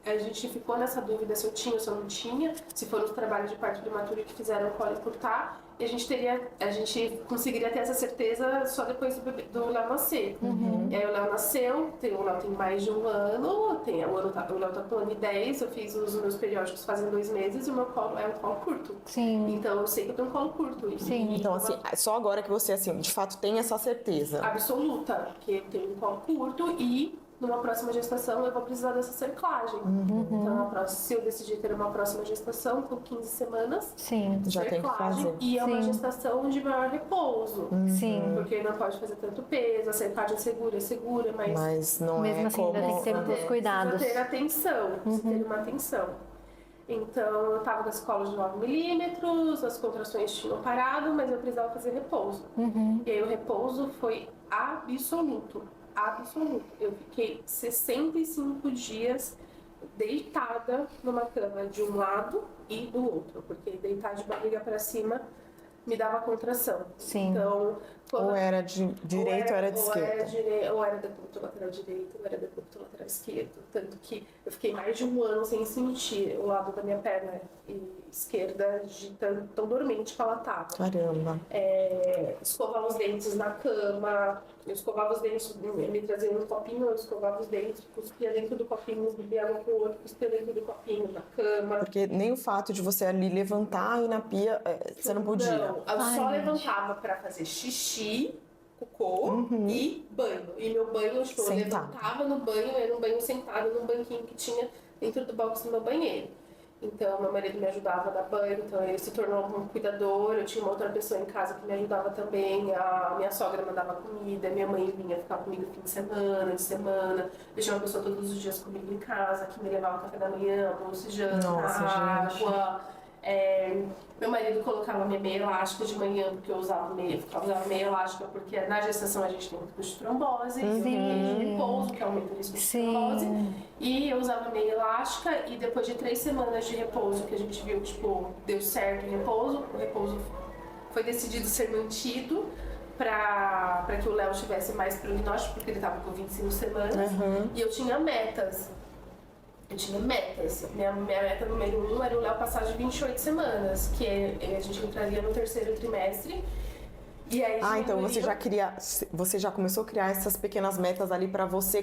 a gente ficou nessa dúvida se eu tinha ou se eu não tinha, se foram os trabalhos de parto prematuro que fizeram o colo encurtar. E a gente conseguiria ter essa certeza só depois do Léo nascer. E aí o Léo nasceu, o Léo tem mais de 1 ano, o Léo tá com 1 ano e 10, eu fiz os meus periódicos fazem 2 meses e o meu colo é um colo curto. Sim. Então eu sei que eu tenho um colo curto. Sim. Então, assim, só agora que você, assim, de fato tem essa certeza. Absoluta, que eu tenho um colo curto e numa próxima gestação eu vou precisar dessa cerclagem. Então, se eu decidir ter uma próxima gestação com 15 semanas, Sim. Já tem que cerclagem, fazer. e é uma Sim. gestação de maior repouso. Sim. Porque não pode fazer tanto peso, a cerclagem é segura, Mas não Mesmo é assim, como... ainda tem que ter muitos cuidados. Precisa ter atenção, precisa ter uma atenção. Então, eu tava com as colas de 9 milímetros, as contrações tinham parado, mas eu precisava fazer repouso. E aí o repouso foi absoluto. Eu fiquei 65 dias deitada numa cama de um lado e do outro, porque deitar de barriga para cima me dava contração. Sim. Então, Ou era de direita ou era de esquerda. Ou era decúbito lateral direito, ou era decúbito lateral esquerdo. Tanto que eu fiquei mais de 1 ano sem sentir o lado da minha perna esquerda de tão dormente que ela estava. Caramba. Escovava os dentes na cama, eu escovava os dentes, me trazia um copinho, eu escovava os dentes, cuspia dentro do copinho, bebia água com o outro, cuspia dentro do copinho, na cama. Porque nem o fato de você ali levantar e ir na pia, você não podia. Não, eu só levantava pra fazer xixi, cocô e banho. E meu banho, eu Sentado. levantava no banho, era um banho sentado num banquinho que tinha dentro do box do meu banheiro. Então, meu marido me ajudava a dar banho, então ele se tornou um cuidador. Eu tinha uma outra pessoa em casa que me ajudava também. A minha sogra mandava comida, minha mãe vinha ficar comigo no fim de semana. Eu tinha uma pessoa todos os dias comigo em casa, que me levava café da manhã, almoço e janta, água. Meu marido colocava minha meia elástica de manhã, porque eu usava meia elástica, porque na gestação a gente tem risco de trombose, eu tenho de repouso, que aumenta o risco de trombose. E eu usava meia elástica, e depois de 3 semanas de repouso, que a gente viu que tipo, deu certo o repouso foi decidido ser mantido para que o Léo tivesse mais prognóstico, porque ele estava com 25 semanas, e eu tinha metas. Minha meta número 1 era o Léo passar de 28 semanas, que a gente entraria no 3º trimestre. E aí então você já começou a criar essas pequenas metas ali pra você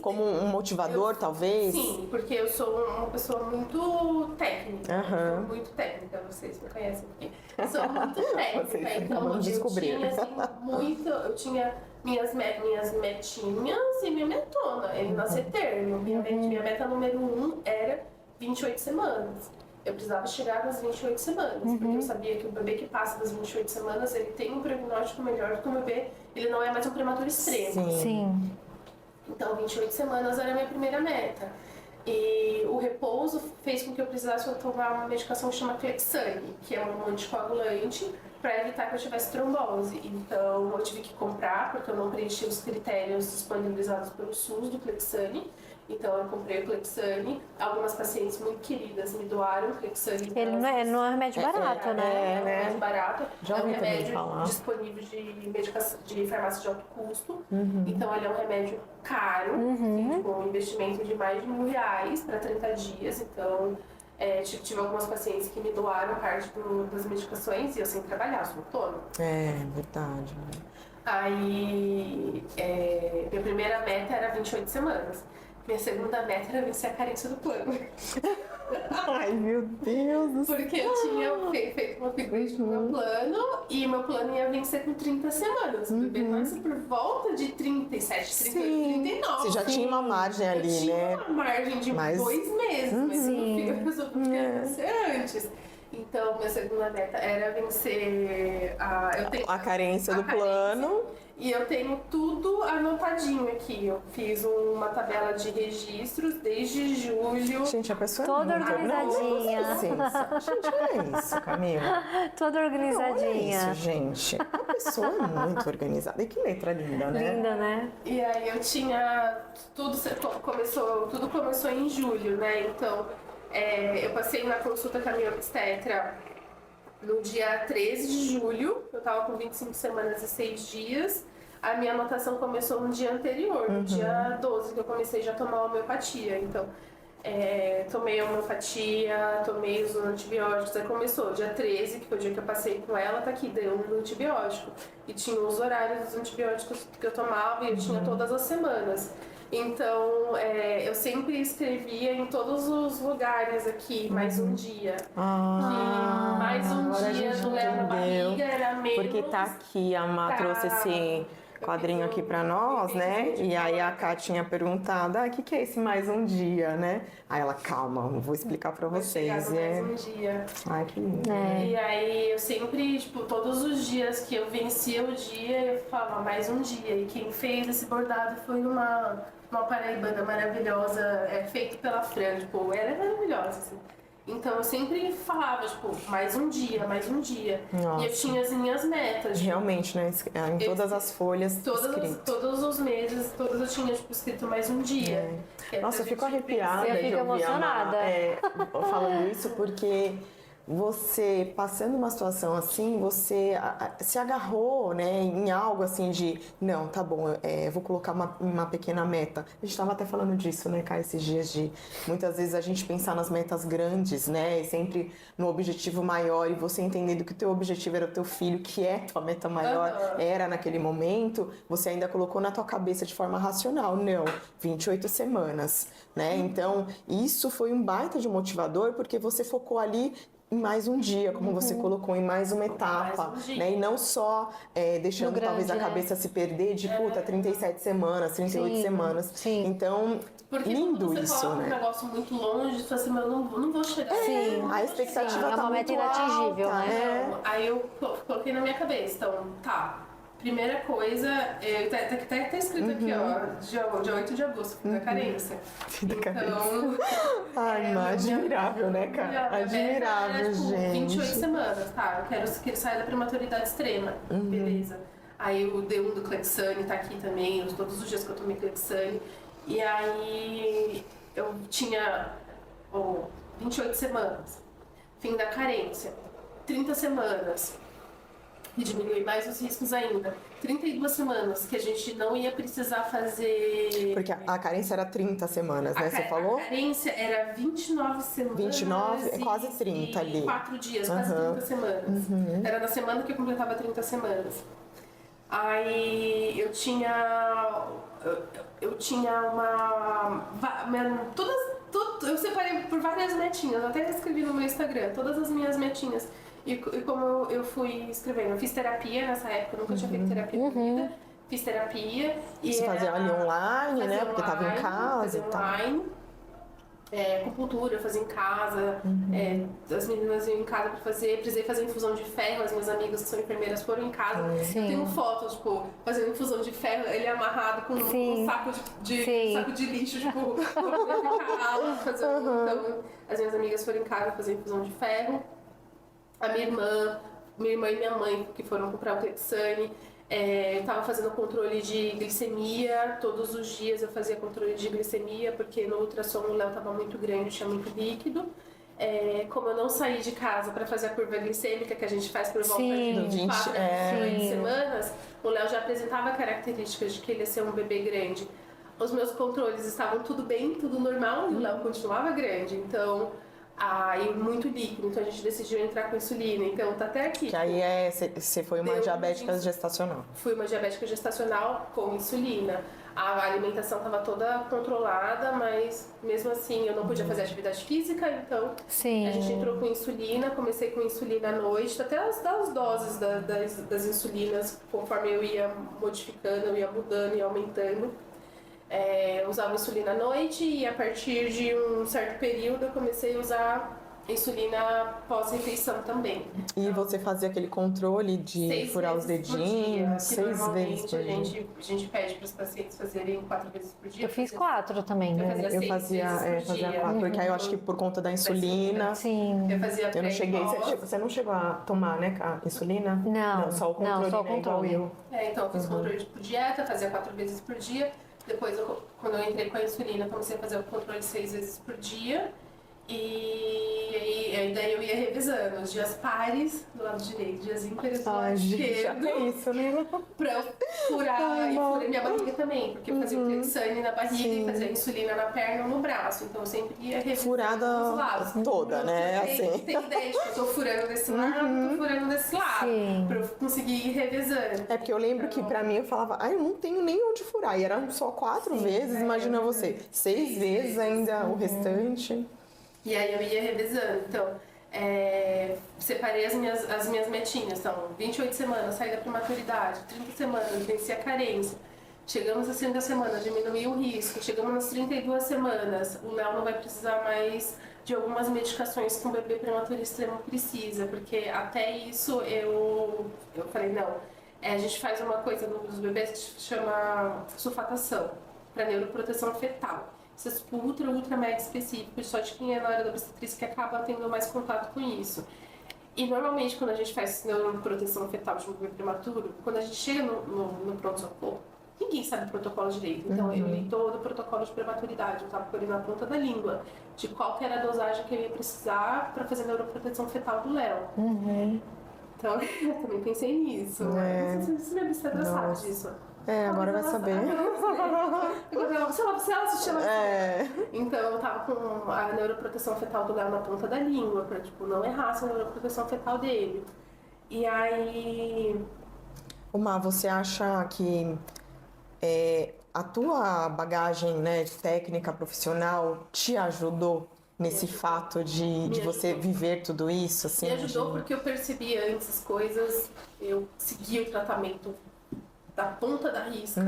como um motivador, talvez? Sim, porque eu sou uma pessoa muito técnica. Muito técnica, vocês me conhecem aqui. Eu sou muito técnica, então eu tinha minhas metinhas e minha metona, ele nasce eterno. Minha meta número 1 era 28 semanas. Eu precisava chegar nas 28 semanas, porque eu sabia que o bebê que passa das 28 semanas, ele tem um prognóstico melhor do que o bebê, ele não é mais um prematuro extremo. Sim. Então, 28 semanas era a minha primeira meta. E o repouso fez com que eu precisasse tomar uma medicação que chama Clexane, que é um anticoagulante, para evitar que eu tivesse trombose. Então, eu tive que comprar, porque eu não preenchi os critérios disponibilizados pelo SUS do Clexane. Então, eu comprei o Clexane. Algumas pacientes muito queridas me doaram o Clexane. Ele não é remédio barato, né? É um remédio barato. Já é um ouvi também remédio falar. disponível de farmácia de alto custo. Então, ele é um remédio caro, com um investimento de mais de R$1.000 para 30 dias. Então, tive algumas pacientes que me doaram parte das medicações e eu sem trabalhar, sou autônoma. Verdade. Aí, minha primeira meta era 28 semanas. Minha segunda meta era vencer a carência do plano. Ai, meu Deus do céu. Porque eu tinha feito uma upgrade no meu plano e meu plano ia vencer com 30 semanas. O bebê nasce por volta de 37, 38, 39. Você já tinha uma margem ali, eu tinha né? uma margem de 2 meses, mas eu resolvi vencer antes. Então, minha segunda meta era vencer a carência do plano. E eu tenho tudo anotadinho aqui. Eu fiz uma tabela de registros desde julho. Gente, a pessoa Toda é muito organizadinha. Gente, olha isso, Camila. Toda organizadinha. Olha isso, gente. A pessoa é muito organizada. E que letra linda, né? Linda, né? E aí eu tinha... Tudo começou em julho, né? Então, eu passei na consulta com a minha obstetra no dia 13 de julho, eu tava com 25 semanas e 6 dias. A minha anotação começou no dia anterior, no dia 12, que eu comecei já a tomar a homeopatia. Então, tomei a homeopatia, tomei os antibióticos. Aí começou, dia 13, que foi o dia que eu passei com ela, tá aqui, deu um antibiótico. E tinha os horários dos antibióticos que eu tomava e eu tinha todas as semanas. Então, eu sempre escrevia em todos os lugares aqui, mais um dia. Mais um dia do Léo na barriga era menos... Porque tá aqui, a Má trouxe esse quadrinho aqui pra nós, né? E aí a Ká tinha perguntado, o que é esse mais um dia, né? Aí ela, calma, eu vou explicar pra vocês. Mais um dia. Ai, que lindo. E aí eu sempre, todos os dias que eu vencia o dia, eu falava mais um dia. E quem fez esse bordado foi uma paraibana maravilhosa, feito pela Fran, ela é maravilhosa, assim. Então eu sempre falava, mais um dia, mais um dia. Nossa. E eu tinha as minhas metas. Realmente, né? Em todas as folhas Todos os meses, eu tinha, escrito mais um dia. Nossa, eu fico arrepiada Eu de fico ouvir emocionada. falando isso, porque você, passando uma situação assim, você se agarrou, né, em algo assim de, não, tá bom, vou colocar uma pequena meta. A gente estava até falando disso, né, Kai, esses dias de, muitas vezes a gente pensar nas metas grandes, né, e sempre no objetivo maior, e você entendendo que o teu objetivo era o teu filho, que é tua meta maior, era naquele momento, você ainda colocou na tua cabeça de forma racional, não, 28 semanas, né, então isso foi um baita de motivador, porque você focou ali mais um dia, como você colocou, em mais uma etapa, Mais um dia. né? E não só deixando No talvez a grande, né? cabeça se perder de, puta, 37 semanas, 38 Sim, semanas. sim. Então, Porque lindo quando você isso, coloca um né? negócio muito longe, você fala assim, mas eu não vou chegar. Sim. Eu não A vou expectativa Sim, tá é uma muito meta inatingível, alta, né? Então, aí eu coloquei na minha cabeça, então, tá. Primeira coisa, tá escrito aqui, ó, dia 8 de agosto, da carência. Da carência. Então, Ai, mas admirável, né, cara? minha meta Admirável, era, tipo, gente. 28 semanas, tá? Eu quero que ele saia da prematuridade extrema. Beleza. Aí eu dei um do Clexane, tá aqui também, todos os dias que eu tomei Clexane. E aí eu tinha 28 semanas, fim da carência, 30 semanas. E diminuir mais os riscos ainda. 32 semanas que a gente não ia precisar fazer. Porque a carência era 30 semanas, né? Você falou? A carência era 29 semanas. 29, é quase 30 ali. 4 dias, quase 30 semanas. Era na semana que eu completava 30 semanas. Aí eu tinha. Eu tinha eu separei por várias metinhas, eu até escrevi no meu Instagram, todas as minhas metinhas. E como eu fui escrevendo, eu fiz terapia nessa época, eu nunca tinha feito terapia na vida. Fiz terapia. E Você fazia ali online, né? fazia Porque tava em casa fazia e tal. online. Acupuntura eu fazia em casa, as meninas iam em casa pra fazer, precisei fazer infusão de ferro, as minhas amigas que são enfermeiras foram em casa. Sim. Eu tenho fotos, tipo, fazendo infusão de ferro, ele amarrado com um saco saco de lixo, tipo, Então, as minhas amigas foram em casa fazer infusão de ferro. A minha irmã e minha mãe que foram comprar o Clexane. Eu estava fazendo controle de glicemia, todos os dias eu fazia controle de glicemia, porque no ultrassom o Léo estava muito grande, tinha muito líquido. Como eu não saí de casa para fazer a curva glicêmica que a gente faz por volta de 4 semanas, o Léo já apresentava características de que ele ia ser um bebê grande. Os meus controles estavam tudo bem, tudo normal, e o Léo continuava grande, então... e muito líquido, então a gente decidiu entrar com insulina, então tá até aqui. Que aí você foi uma diabética gestacional. Fui uma diabética gestacional com insulina. A alimentação estava toda controlada, mas mesmo assim eu não podia fazer atividade física, então a gente entrou com insulina, comecei com insulina à noite, até as doses das insulinas, conforme eu ia modificando, eu ia mudando e aumentando. Eu usava insulina à noite e a partir de um certo período eu comecei a usar insulina pós-refeição também. E você fazia aquele controle de furar os dedinhos 6 vezes por dia? A gente pede para os pacientes fazerem 4 vezes por dia. Eu fiz 4 também, né? Eu Eu fazia 4, porque aí eu acho que por conta da insulina. Sim. Eu fazia Eu não cheguei. pré-pós. Você não chegou a tomar, né, a insulina? Não, só o controle. só o né, igual controle. eu. Então eu fiz controle por dieta, fazia 4 vezes por dia. Depois, quando eu entrei com a insulina, comecei a fazer o controle 6 vezes por dia. E daí eu ia revisando os dias pares do lado direito, dias ímpares do lado esquerdo. É isso, né? Pra eu furar e furar minha barriga também, porque eu fazia o Clexane na barriga e fazia insulina na perna ou no braço. Então eu sempre ia revisando Furada os lados. toda, né? Assim. Tem ideia de que eu tô furando desse lado, tô furando desse lado. Sim. Pra eu conseguir ir revezando. É porque eu lembro que pra mim eu falava, eu não tenho nem onde furar. E eram só 4 vezes, imagina você. 6 vezes ainda o restante. E aí eu ia revezando. Então, separei as minhas metinhas. Então, 28 semanas, saí da prematuridade. 30 semanas, venci a carência. Chegamos às 30 semanas, diminui o risco. Chegamos nas 32 semanas, o Léo não vai precisar mais de algumas medicações que um bebê prematuro extremo precisa. Porque até isso eu falei, não. A gente faz uma coisa nos bebês que se chama sulfatação, para neuroproteção fetal. Isso é tipo ultra mega específico, só de quem é na área da obstetrícia que acaba tendo mais contato com isso. E normalmente quando a gente faz neuroproteção fetal de um bebê prematuro, quando a gente chega no pronto-socorro, ninguém sabe o protocolo direito. Então eu li todo o protocolo de prematuridade, eu estava com ele na ponta da língua, de qual que era a dosagem que eu ia precisar para fazer a neuroproteção fetal do Léo. Então eu também pensei nisso. Não sei se minha obstetra sabe disso. Agora vai saber. Se ela assistir, ela Então eu tava com a neuroproteção fetal do Léo na ponta da língua, pra não errasse a neuroproteção fetal dele. E aí... Má, você acha que a tua bagagem, né, técnica, profissional, te ajudou nesse fato de você viver tudo isso, assim? Me ajudou porque eu percebi antes as coisas, eu segui o tratamento da ponta da risca,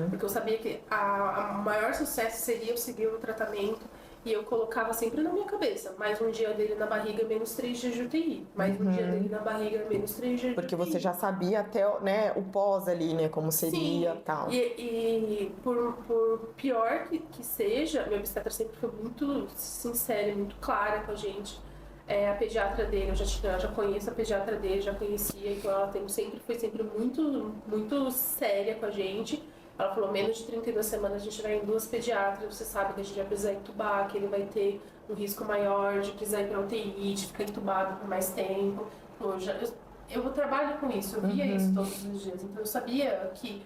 porque eu sabia que a maior sucesso seria eu seguir o tratamento. E eu colocava sempre na minha cabeça, mais um dia dele na barriga, menos 3 dias de UTI. Mais um dia dele na barriga, menos 3 dias de Porque UTI. você já sabia até, né, o pós ali, né, como seria e tal. E por pior que seja, minha obstetra sempre foi muito sincera, muito clara com a gente. A pediatra dele, eu já conheço a pediatra dele, já conhecia, então ela foi sempre muito séria com a gente. Ela falou, menos de 32 semanas a gente vai em 2 pediatras, você sabe que a gente vai precisar entubar, que ele vai ter um risco maior de precisar ir para UTI, de ficar entubado por mais tempo. Eu trabalho com isso, eu via isso todos os dias, então eu sabia que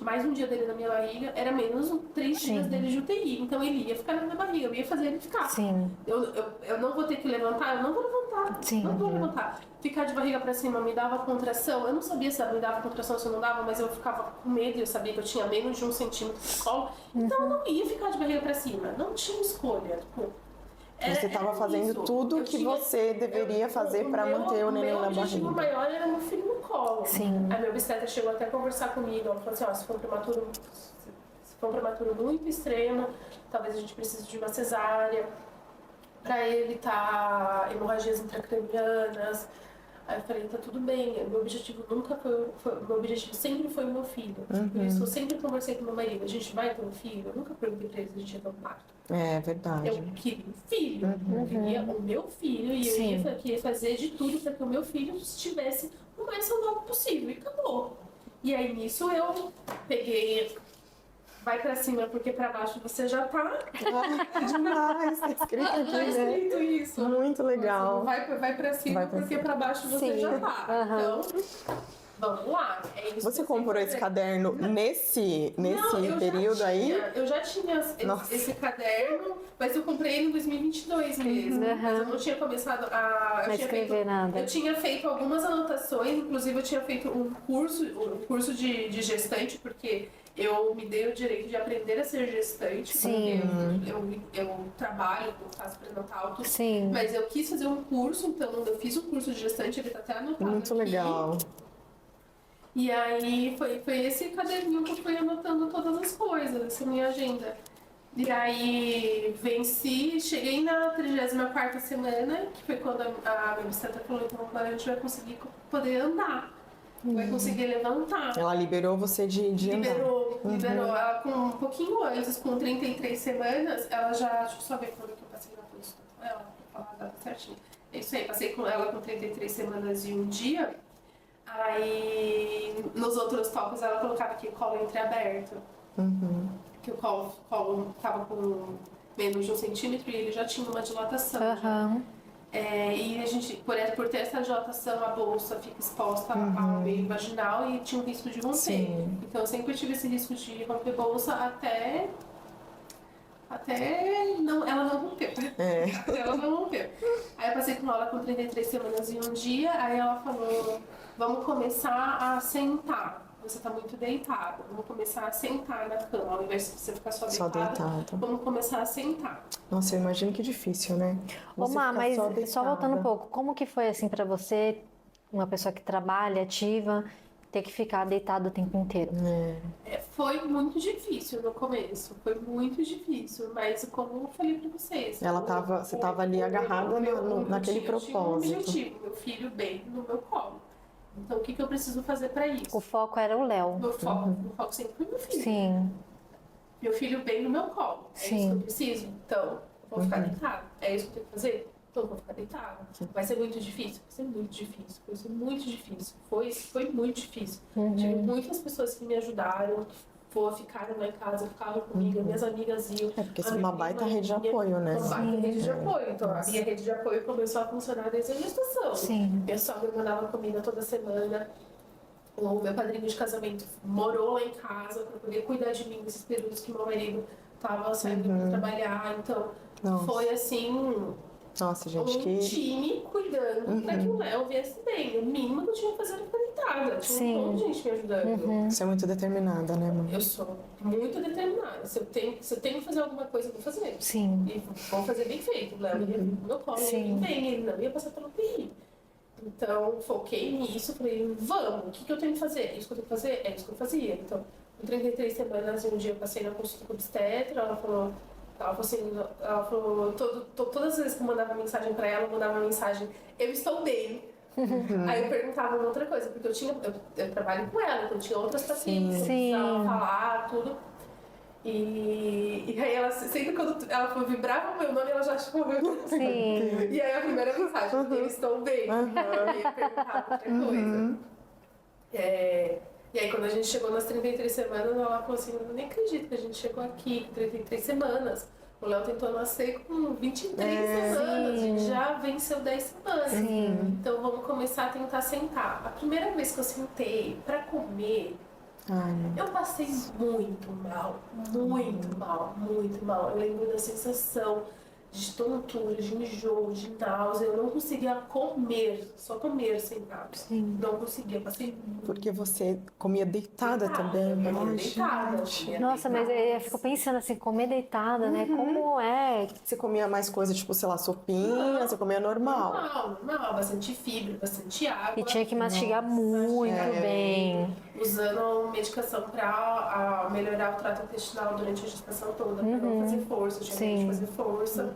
mais um dia dele na minha barriga era menos 3 dias dele de UTI, então ele ia ficar na minha barriga, eu ia fazer ele ficar. Sim. Eu não vou ter que levantar, eu não vou levantar, Sim. não vou levantar. Ficar de barriga pra cima me dava contração, eu não sabia se me dava contração ou se não dava, mas eu ficava com medo, eu sabia que eu tinha menos de 1 centímetro de colo, então eu não ia ficar de barriga pra cima, não tinha escolha, Você estava fazendo tudo que você deveria fazer para manter o neném na barriga. O objetivo maior era meu filho no colo. Sim. A minha obstetra chegou até a conversar comigo, ela falou assim, se for um prematuro muito extremo, talvez a gente precise de uma cesárea para evitar hemorragias intracranianas. Aí eu falei, tá tudo bem, meu objetivo meu objetivo sempre foi o meu filho. Por isso eu sempre conversei com meu marido, a gente vai ter um filho? Eu nunca perguntei pra ele se a gente ia ter um parto. É verdade. Eu queria um filho, eu queria o meu filho e eu ia fazer de tudo para que o meu filho estivesse o mais saudável possível e acabou. E aí nisso eu peguei, vai pra cima porque pra baixo você já tá. Demais, tá escrito aqui, Tá né? escrito isso. Muito legal. Vai pra cima porque pra baixo você já tá. Então, vamos lá. É isso. Você comprou esse caderno nesse período aí? Eu já tinha esse caderno, mas eu comprei ele em 2022 mesmo. Mas eu não tinha começado a escrever nada. Eu tinha feito algumas anotações, inclusive eu tinha feito um curso de gestante, porque eu me dei o direito de aprender a ser gestante. Sim. Porque eu trabalho, eu faço pré-natal, tudo. Sim. Mas eu quis fazer um curso, então eu fiz um curso de gestante, ele tá até anotado Muito aqui. legal. E aí foi esse caderninho que eu fui anotando todas as coisas, essa minha agenda. E aí venci, cheguei na 34ª semana, que foi quando a minha obstetra falou, então agora a gente vai conseguir poder andar, vai conseguir levantar. Ela liberou você de andar. Liberou. Ela com um pouquinho antes, com 33 semanas, ela já, deixa eu só ver quando que eu passei na consulta com ela, pra falar a data certinho. É isso aí, passei com ela com 33 semanas e um dia. Aí, nos outros tópicos, ela colocava aqui colo entreaberto. Que o colo tava com menos de 1 centímetro e ele já tinha uma dilatação. E a gente, por ter essa dilatação, a bolsa fica exposta ao meio vaginal e tinha um risco de romper. Sim. Então, eu sempre tive esse risco de romper bolsa até ela não rompeu. Até ela não rompeu. Aí eu passei com ela com 33 semanas e um dia, aí ela falou, vamos começar a sentar. Você tá muito deitado. Vamos começar a sentar na cama, ao invés de você ficar só deitado. Vamos começar a sentar. Nossa, eu imagino que difícil, né? Ô, Má, mas só voltando um pouco, como que foi assim pra você, uma pessoa que trabalha, ativa, ter que ficar deitado o tempo inteiro? Foi muito difícil no começo, foi muito difícil, mas como eu falei pra vocês... Você tava ali agarrada naquele propósito. Eu tinha um objetivo, meu filho bem no meu colo. Então, o que eu preciso fazer pra isso? O foco era o Léo. Meu foco sempre foi meu filho. Sim. Meu filho bem no meu colo. É isso que eu preciso? Então, vou ficar deitado. É isso que eu tenho que fazer? Então, vou ficar deitado. Vai ser muito difícil? Vai ser muito difícil. Vai ser muito difícil. Foi muito difícil. Tive muitas pessoas que me ajudaram. Ficaram lá em casa, ficavam comigo, minhas amigas iam. Porque isso é uma baita rede de apoio, né? Uma baita rede de apoio. Então, a minha rede de apoio começou a funcionar desde a gestação. Sim. Minha sogra mandava comida toda semana. O meu padrinho de casamento morou lá em casa para poder cuidar de mim nesses períodos que meu marido estava saindo para trabalhar. Então, foi assim... Nossa, gente, time cuidando para que o Léo viesse bem. O mínimo que eu tinha que fazer era ficar deitada. tinha um monte de gente me ajudando. Você é muito determinada, né, mãe? Eu sou muito determinada. Se eu tenho que fazer alguma coisa, eu vou fazer. Sim. E vou fazer bem feito. O Léo ia vir no meu colo, ele vem, ele não ia passar pelo PI. Então, foquei nisso, falei, vamos, o que eu tenho que fazer? É isso que eu tenho que fazer? É isso que eu fazia. Então, com 33 semanas, um dia eu passei na consulta com a obstetra, ela falou assim, todas as vezes que eu mandava mensagem pra ela, eu mandava mensagem, eu estou bem. Aí eu perguntava uma outra coisa, porque eu trabalho com ela, então eu tinha outras pacientes, eu precisava falar, tudo. E aí ela, sempre quando ela vibrava o meu nome, ela já achava. Sim. E aí a primeira mensagem, eu estou bem. Eu ia perguntar outra coisa. E aí quando a gente chegou nas 33 semanas, ela falou assim, eu nem acredito que a gente chegou aqui com 33 semanas. O Léo tentou nascer com 23 semanas, a gente já venceu 10 semanas. Então vamos começar a tentar sentar. A primeira vez que eu sentei pra comer, eu passei muito mal, muito mal, muito mal. Eu lembro da sensação de tontura, de enjoo, de náusea. Eu não conseguia comer, só comer sentado. Não conseguia, passei muito. Porque você comia deitada também, né? Deitada. Nossa, mas eu fico pensando assim, comer deitada, né? Como é? Você comia mais coisa, tipo, sei lá, sopinha, você comia normal. Normal, bastante fibra, bastante água. E tinha que mastigar muito bem. Usando medicação para melhorar o trato intestinal durante a gestação toda, para não fazer força, tinha medo de fazer força.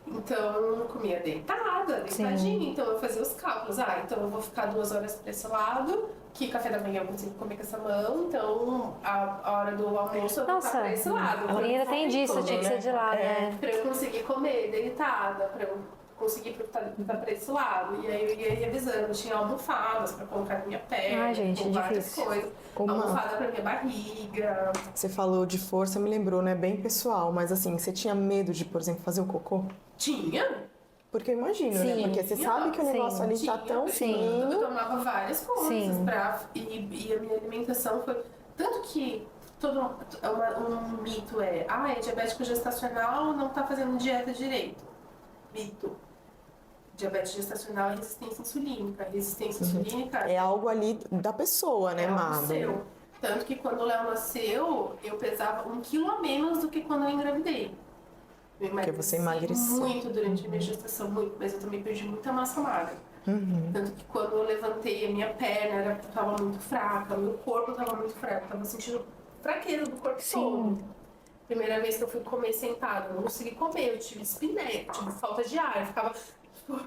Então eu comia deitadinha, então eu fazia os cálculos. Então eu vou ficar 2 horas para esse lado, que café da manhã eu consigo comer com essa mão, então a hora do almoço eu vou ficar para esse lado. Ainda tem disso, tinha que ser de lado, né? Para eu conseguir comer deitada, para eu conseguir estar para esse lado. E aí eu ia revisando, tinha almofadas para colocar na minha perna, com várias coisas. Almofada para minha barriga. Você falou de força, me lembrou, né? Bem pessoal, mas assim, você tinha medo de, por exemplo, fazer o cocô? Tinha. Porque eu imagino, né? Porque você sabe que o negócio ali tá tão fininho. Eu tomava várias coisas e a minha alimentação foi... Tanto que um mito é diabético gestacional não tá fazendo dieta direito. Mito. Diabetes gestacional é resistência insulínica. Resistência insulínica é algo ali da pessoa, né, Mado? Tanto que quando o Léo nasceu, eu pesava 1 quilo a menos do que quando eu engravidei. Porque você emagreceu muito durante a minha gestação, muito, mas eu também perdi muita massa magra. Tanto que quando eu levantei, a minha perna estava muito fraca, meu corpo estava muito fraco, estava sentindo fraqueza do corpo todo. Primeira vez que eu fui comer sentada, eu não consegui comer, eu tive espinéia, tive falta de ar, eu ficava tipo...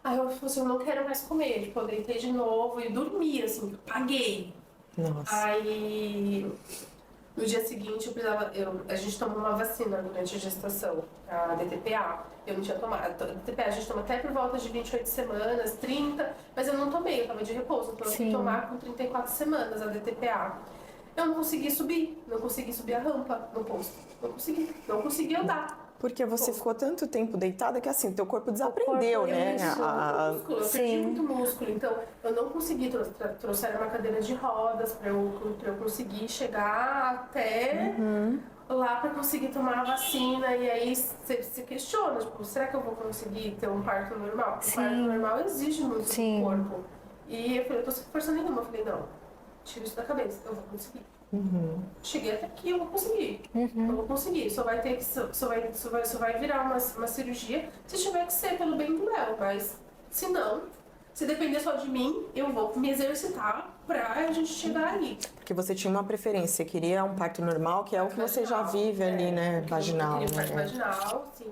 Aí eu falei assim, eu não quero mais comer, tipo, eu deitei de novo e dormi, assim, apaguei. Nossa. Aí... No dia seguinte, a gente tomou uma vacina durante a gestação, a DTPA. Eu não tinha tomado. A DTPA a gente toma até por volta de 28 semanas, 30, mas eu não tomei, eu tava de repouso. Então eu fui tomar com 34 semanas a DTPA. Eu não consegui subir a rampa no posto. Não consegui andar. Porque você ficou tanto tempo deitada que assim, teu corpo desaprendeu, né? Eu perdi muito músculo, então eu não consegui, trouxeram uma cadeira de rodas pra eu conseguir chegar até lá pra conseguir tomar a vacina. E aí você se questiona, tipo, será que eu vou conseguir ter um parto normal? O parto normal exige muito do corpo. E eu falei, eu tô sem força nenhuma. Eu falei, não, tira isso da cabeça, eu vou conseguir. Cheguei até aqui, eu vou conseguir. Eu vou conseguir. Só vai virar uma cirurgia se tiver que ser pelo bem do Léo. Mas se não, se depender só de mim, eu vou me exercitar pra a gente chegar ali. Porque você tinha uma preferência, você queria um parto normal, que é o que você já vive ali, né? Vaginal. Eu queria um parto vaginal, sim.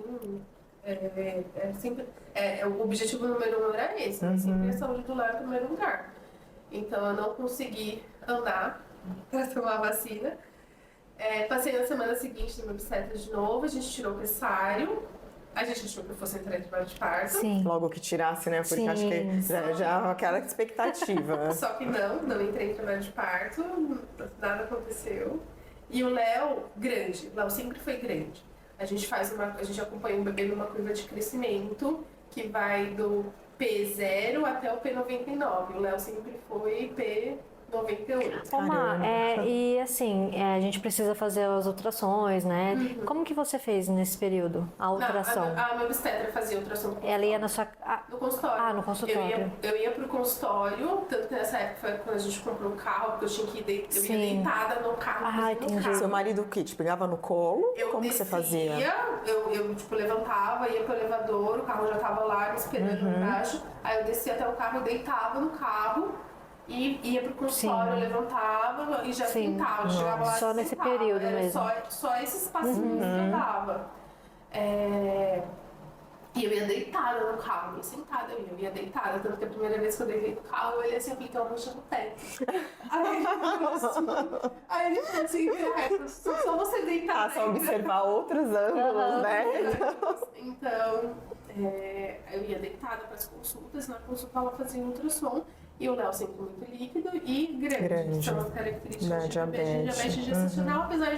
O objetivo número 1 era esse, né? Sempre a saúde do Léo em primeiro lugar. Então eu não consegui andar para tomar a vacina. Passei na semana seguinte no meu obstetra de novo, a gente tirou o pressário. A gente achou que eu fosse entrar em trabalho de parto. Logo que tirasse, né? Porque acho que já aquela expectativa. Só que não entrei em trabalho de parto, nada aconteceu. E o Léo, grande, o Léo sempre foi grande. A gente acompanha o bebê numa curva de crescimento que vai do P0 até o P99. O Léo sempre foi 98. Ô, Má, e assim, a gente precisa fazer as ultrações, né? Como que você fez nesse período, a ultração? A minha obstetra fazia ultrassom. Ela ia na sua... No consultório. Ah, no consultório. Eu ia pro consultório, tanto que nessa época foi quando a gente comprou um carro, porque eu tinha que ir, eu ia deitada no carro. entendi. Carro. Seu marido o quê? Te pegava no colo? Eu Como que você fazia? Eu tipo, levantava, ia pro elevador, o carro já tava lá me esperando embaixo. Aí eu descia até o carro, eu deitava no carro e ia pro consultório, eu levantava e já sentava. Chegava lá Só e nesse sentava. período Era mesmo. Só esses passinhos que eu dava. E eu ia deitada no carro, nem sentada, eu ia deitada. Tanto que a primeira vez que eu deitei no carro, eu olhei assim, eu falei, tem uma mancha no teto. Aí ele falou assim, só você deitar. Só observar outros ângulos, né? Então, eu ia deitada para as consultas, na consulta ela fazia ultrassom. E o Léo sempre muito líquido e grande. Que são as características de diabetes gestacional, apesar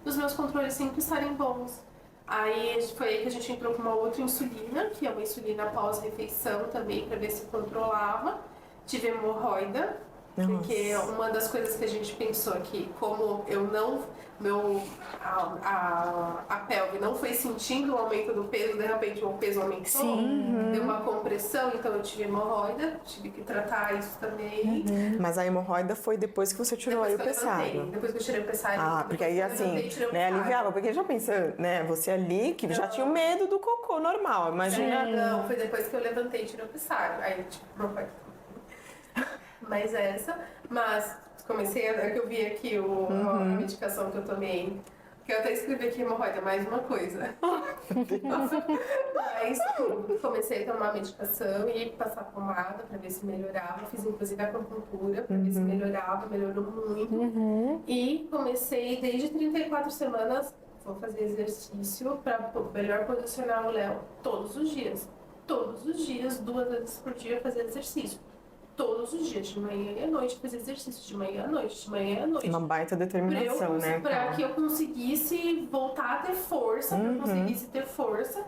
dos meus controles sempre estarem bons. Aí foi aí que a gente entrou com uma outra insulina, que é uma insulina pós-refeição também, para ver se controlava. Tive hemorroida, porque uma das coisas que a gente pensou aqui, como eu não, a pelve não foi sentindo o aumento do peso, de repente o peso aumentou, deu uma compressão, então eu tive hemorroida, tive que tratar isso também. Mas a hemorroida foi depois que você tirou aí o pessário. Depois que eu tirei o pessário. Porque aí assim, né, aliviava, porque já pensou, né, você ali que já tinha o medo do cocô normal, imagina. Não, foi depois que eu levantei e tirei o pessário. Aí, tipo, meu pai... Mas comecei a... que eu vi aqui a medicação que eu tomei, que eu até escrevi aqui, hemorroida, mais uma coisa. Mas comecei a tomar medicação e passar pomada pra ver se melhorava. Fiz inclusive a acupuntura pra ver se melhorava, melhorou muito. E comecei desde 34 semanas, vou fazer exercício pra melhor posicionar o Léo todos os dias. Todos os dias, 2 vezes por dia fazer exercício. Todos os dias, de manhã e à noite, fazer exercício de manhã à noite, de manhã à noite. Uma baita determinação, né? Pra que eu conseguisse voltar a ter força, pra eu conseguisse ter força.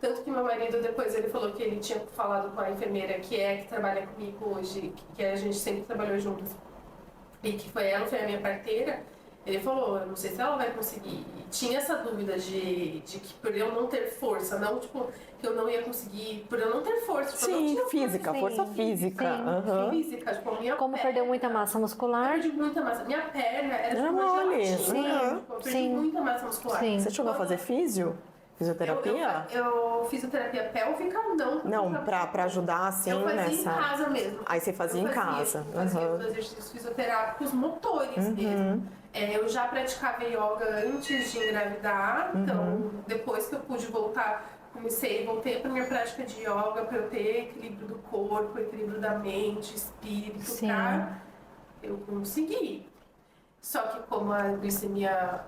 Tanto que meu marido, depois, ele falou que ele tinha falado com a enfermeira que trabalha comigo hoje, que a gente sempre trabalhou juntos, e que foi a minha parteira. Ele falou, eu não sei se ela vai conseguir. E tinha essa dúvida de que por eu não ter força, não tipo, que eu não ia conseguir, por eu não ter força. Tipo, Sim, física, força física. Física, tipo, a minha Como perna, perdeu muita massa muscular? perdi muita massa. Minha perna era tipo uma mole. gelatina. Tipo, eu perdi muita massa muscular. Sim. Você chegou a fazer fisioterapia? Eu fisioterapia pélvica, não. Não, pra ajudar assim eu fazia nessa. em casa mesmo. Aí você fazia em casa. Fazia os exercícios fisioterápicos motores mesmo. Eu já praticava yoga antes de engravidar, então depois que eu pude voltar, voltei para minha prática de yoga para eu ter equilíbrio do corpo, equilíbrio da mente, espírito, pra eu conseguir. Só que como a glicemia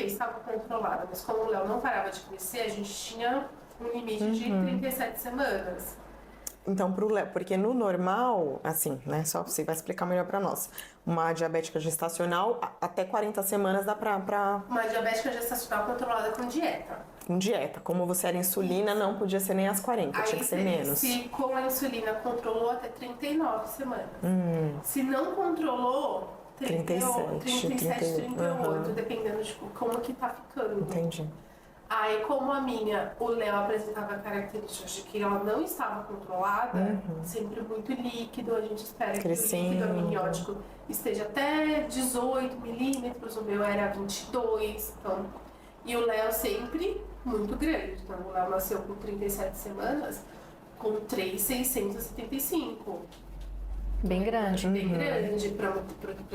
estava controlada, mas como o Léo não parava de crescer, a gente tinha um limite de 37 semanas. Então, pro Léo, porque no normal, assim, né, só você vai explicar melhor pra nós, uma diabética gestacional, até 40 semanas dá pra... Uma diabética gestacional controlada com dieta. Com dieta. Como você era insulina, não podia ser nem às 40, tinha que ser menos. Se com a insulina controlou até 39 semanas. Se não controlou, 37, 38, dependendo de como que tá ficando. Entendi. Aí, como o Léo apresentava características de que ela não estava controlada, sempre muito líquido, a gente espera que o líquido amniótico esteja até 18 milímetros, o meu era 22, então... E o Léo sempre muito grande, então o Léo nasceu com 37 semanas, com 3,675. Bem grande. Bem grande para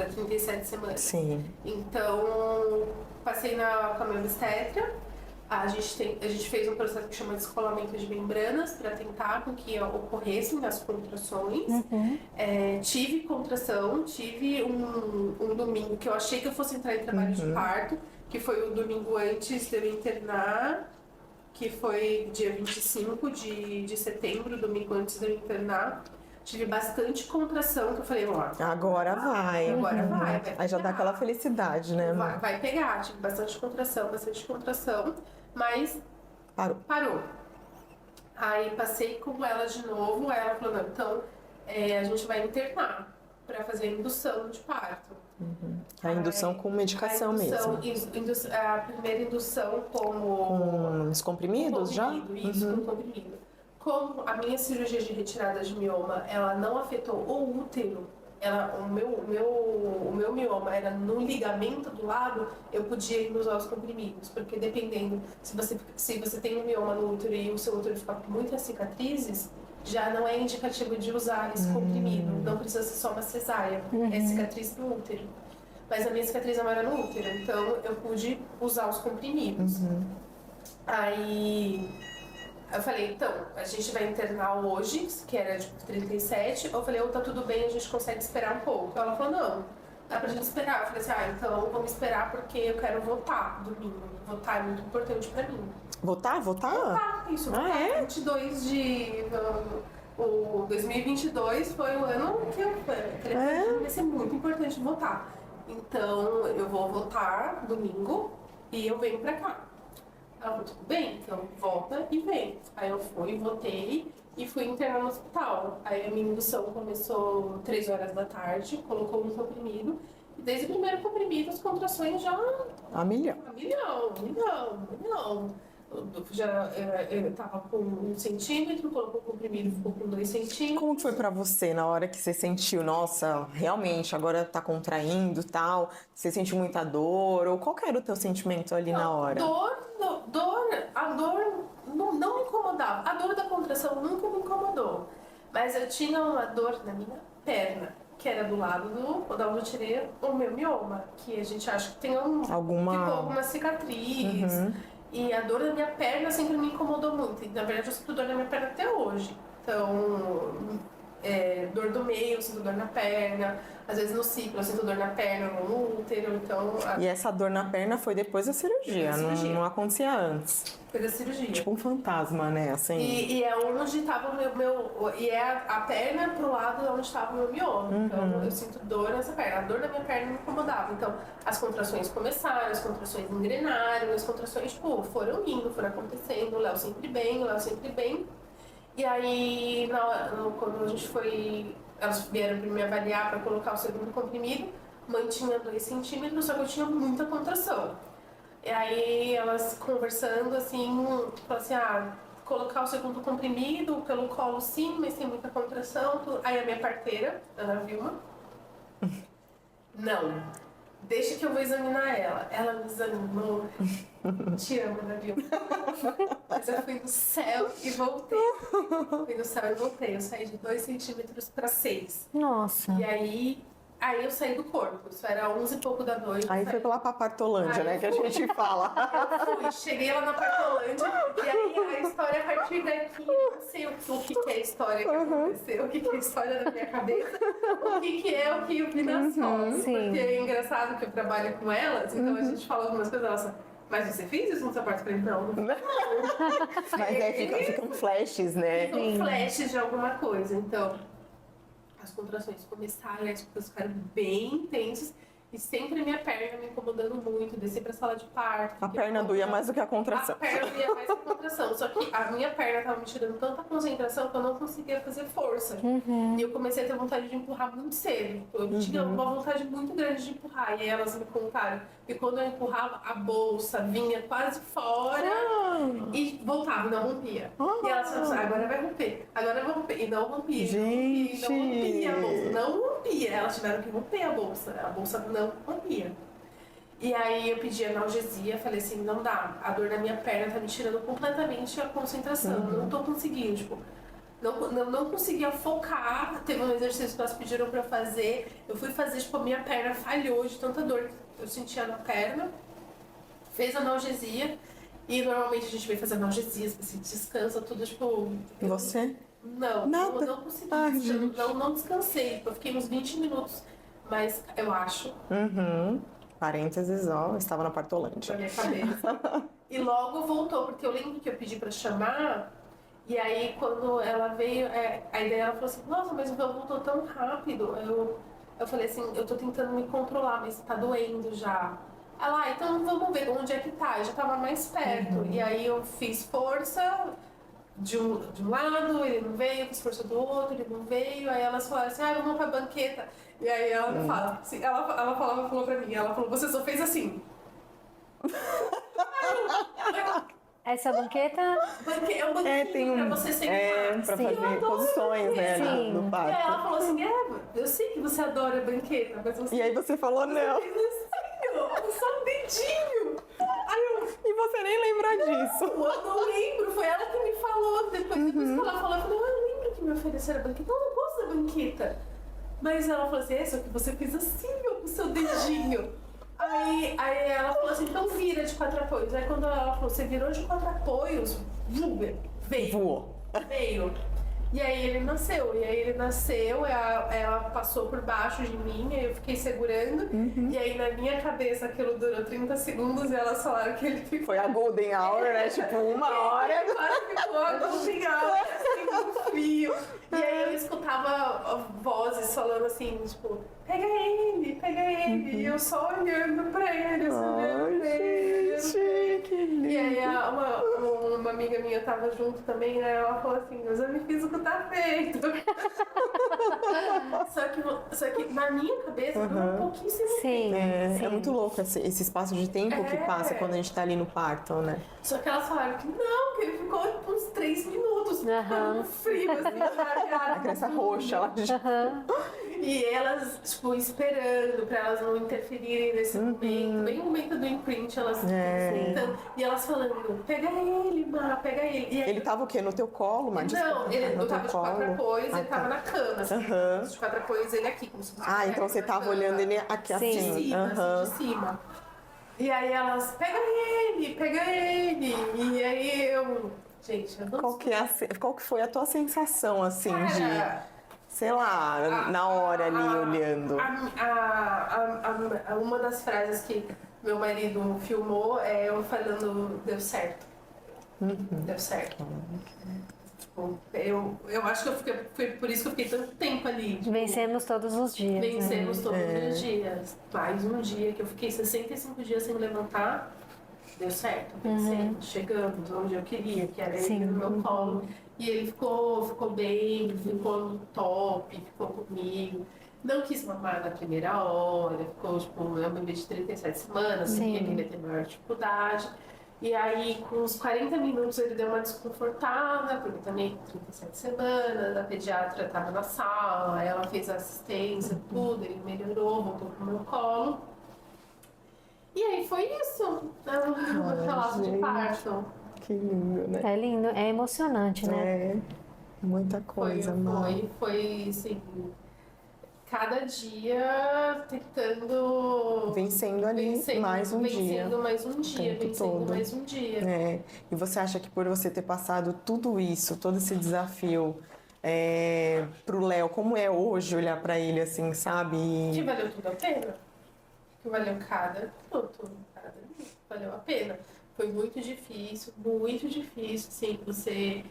37 semanas. Sim. Então, passei com a minha obstetra. A gente fez um processo que chama de descolamento de membranas para tentar com que ocorressem as contrações. Tive contração, tive um domingo que eu achei que eu fosse entrar em trabalho de parto, que foi o domingo antes de eu internar, que foi dia 25 de setembro, domingo antes de eu internar. Tive bastante contração, que eu falei, ó, agora vai. Agora vai. Aí já dá aquela felicidade, né? Vai pegar. Tive bastante contração, mas parou. Aí passei com ela de novo, aí ela falou, não, então a gente vai internar. para fazer a indução de parto. A indução com medicação mesmo. A primeira indução como... Com os comprimidos já? Isso, com comprimido. Como a minha cirurgia de retirada de mioma, ela não afetou o útero, o meu mioma era no ligamento do lado, eu podia ir usar os comprimidos, porque dependendo, se você tem um mioma no útero e o seu útero ficar com muitas cicatrizes, já não é indicativo de usar esse comprimido, não precisa ser só uma cesárea, é cicatriz no útero. Mas a minha cicatriz não era no útero, então eu pude usar os comprimidos. Aí eu falei, então, a gente vai internar hoje, que era de 37. Eu falei, tá tudo bem, a gente consegue esperar um pouco. Ela falou, não, dá pra gente esperar. Eu falei assim, então vamos esperar porque eu quero votar domingo. Votar é muito importante pra mim. Votar? Votar, isso. Votar. É? 22 de... O 2022 foi o ano que eu falei, vai ser muito importante votar. Então, eu vou votar domingo e eu venho pra cá. Ela falou, tudo bem, então volta e vem. Aí eu fui, votei e fui internar no hospital. Aí a minha indução começou 3 horas da tarde, colocou um comprimido. E desde o primeiro comprimido as contrações já... A milhão. A milhão. Eu tava com 1 centímetro, colocou o comprimido, ficou com 2 centímetros. Como que foi pra você na hora que você sentiu, nossa, realmente, agora tá contraindo e tal? Você sentiu muita dor? Ou qual que era o teu sentimento ali na hora? A dor não me incomodava. A dor da contração nunca me incomodou. Mas eu tinha uma dor na minha perna, que era do lado da onde eu tirei o meu mioma, que a gente acha que tem alguma cicatriz. E a dor da minha perna sempre me incomodou muito. E, na verdade, eu sinto dor na minha perna até hoje. Então, dor do meio, eu sinto dor na perna. Às vezes no ciclo, eu sinto dor na perna, no útero. Então, E essa dor na perna foi depois da cirurgia, não acontecia antes. Foi da cirurgia. Tipo um fantasma, né? Assim. E é onde estava o meu... E é a perna pro lado onde estava o meu mioma. Então, eu sinto dor nessa perna. A dor da minha perna me incomodava. Então, as contrações começaram, as contrações engrenaram, as contrações, foram indo, foram acontecendo. O Léo sempre bem. E aí, quando a gente foi... Elas vieram pra me avaliar para colocar o segundo comprimido, mantinha 2 centímetros, só que eu tinha muita contração. E aí elas conversando assim, falaram assim, colocar o segundo comprimido pelo colo sim, mas tem muita contração. Aí a minha parteira, Ana Vilma, não, deixa que eu vou examinar ela. Ela me examinou. Te amo, Ana Vilma. Mas eu fui no céu e voltei. Eu saí de 2 centímetros para 6. Nossa. E aí eu saí do corpo. Isso era 11 e pouco da noite. Aí foi pela Partolândia, né? Que a gente fala. Eu fui, cheguei lá na Partolândia. E aí a história a partir daqui, eu não sei o que é a história que aconteceu, o que é a história da minha cabeça, o que é o que eu vi nas fotos. Porque é engraçado que eu trabalho com elas, então a gente fala algumas coisas, nossa. Mas você fez isso no seu quarto? Não. Mas ficam flashes, né? Ficam flashes de alguma coisa. Então, as contrações começaram, as coisas ficaram bem intensas. E sempre a minha perna me incomodando muito, descer pra sala de parto. A perna doía mais do que a contração. A perna doía mais do que a contração. Só que a minha perna tava me tirando tanta concentração que eu não conseguia fazer força. E eu comecei a ter vontade de empurrar muito cedo. Eu tinha uma vontade muito grande de empurrar. E aí elas me contaram que quando eu empurrava, a bolsa vinha quase fora e voltava, não rompia. E elas falaram assim, agora vai romper, agora vai romper. E não rompia. Gente! Não rompia a bolsa. Não rompia. Elas tiveram que romper a bolsa não rompia. E aí eu pedi analgesia, falei assim, não dá, a dor na minha perna tá me tirando completamente a concentração, não tô conseguindo, tipo, não conseguia focar. Teve um exercício que elas pediram pra eu fazer, eu fui fazer, tipo, a minha perna falhou de tanta dor que eu sentia na perna, fez analgesia, e normalmente a gente vem fazer analgesias, assim, descansa, tudo, tipo... E você? Não, nada. Não consegui, não descansei, eu fiquei uns 20 minutos, mas eu acho... Parênteses, estava na Partolândia. Na minha cabeça. E logo voltou, porque eu lembro que eu pedi pra chamar, e aí quando ela veio, a ideia ela falou assim, nossa, mas o meu voltou tão rápido. Eu falei assim, eu tô tentando me controlar, mas tá doendo já. Ela, então vamos ver onde é que tá. Eu já tava mais perto. E aí eu fiz força, de um lado, ele não veio, se esforçou do outro, ele não veio. Aí elas falaram assim, vamos pra banqueta. E aí ela me fala, assim, ela falou pra mim, ela falou, você só fez assim. Essa banqueta... É um banquinho pra você sentar. Pra Sim. fazer posições, né, Sim. no E aí parto. ela falou assim, eu sei que você adora banqueta, mas você E aí você falou não. fez assim, só um dedinho. Aí eu, E você nem lembra disso. eu não lembro, foi ela que me falou. Depois que ela falou, eu falei, eu lembro que me ofereceram a banqueta. Eu não gosto da banqueta. Mas ela falou assim, só que você fez assim, ó, com o seu dedinho. Aí ela falou assim, então vira de 4 apoios. Aí quando ela falou, você virou de 4 apoios, veio. Voou. Veio. E aí ele nasceu. Ela passou por baixo de mim, aí eu fiquei segurando. E aí na minha cabeça aquilo durou 30 segundos e elas falaram que ele ficou. Foi a Golden Hour, né? Tipo, 1 hora. Quase ficou a Golden Hour, assim, no fio. E aí eu escutava vozes falando assim, tipo, pega ele, pega ele. E eu só olhando pra ele, só olhando pra ele. Gente, que lindo. E aí uma amiga minha tava junto também, aí ela falou assim, eu já me fiz o que tá feito. só que na minha cabeça durou pouquíssimo Sim. tempo. É muito louco esse espaço de tempo que passa quando a gente tá ali no parto, né? Só que elas falaram que não, que ele ficou tipo, uns 3 minutos, ficando frio, assim, A criança roxa lá de... E elas, tipo, esperando pra elas não interferirem nesse momento, bem no momento do imprint, elas tentando. E elas falando, pega ele, Má, pega ele. E aí, Ele tava o quê? No teu colo, Má? não, ele no eu teu tava de 4 apoios, ele tava na cama, assim, de 4 apoios, ele aqui, como se fosse Então você na tava cama. olhando ele aqui De assim. cima, assim, de cima. E aí elas, pega ele, pega ele. E aí eu, gente, eu não Qual que foi a tua sensação, assim, de... Cara, Sei lá, na hora ali, olhando. uma das frases que meu marido filmou é eu falando, deu certo. Deu certo. Tipo, eu acho que foi por isso que eu fiquei tanto tempo ali. Tipo, Vencemos todos os dias. vencemos todos os dias. Mais um dia que eu fiquei 65 dias sem levantar, deu certo. Vencemos, chegamos onde eu queria, que era ele no meu colo. E ele ficou bem, ficou top, ficou comigo. Não quis mamar na primeira hora, ficou tipo, é um bebê de 37 semanas, porque ele ia ter maior dificuldade. E aí, com uns 40 minutos, ele deu uma desconfortada, porque também 37 semanas, a pediatra estava na sala, ela fez a assistência, tudo, ele melhorou, voltou pro meu colo. E aí foi isso, o relato de parto. Que lindo, né? É lindo, é emocionante, né? É, muita coisa, mano. Foi assim, cada dia tentando... Vencendo ali mais um dia. Vencendo mais um dia, tempo vencendo todo. mais um dia. E você acha que por você ter passado tudo isso, todo esse desafio pro Léo, como é hoje olhar pra ele assim, sabe? Que valeu tudo a pena. Que valeu cada minuto, cada minuto, valeu a pena. Foi muito difícil, sim, você...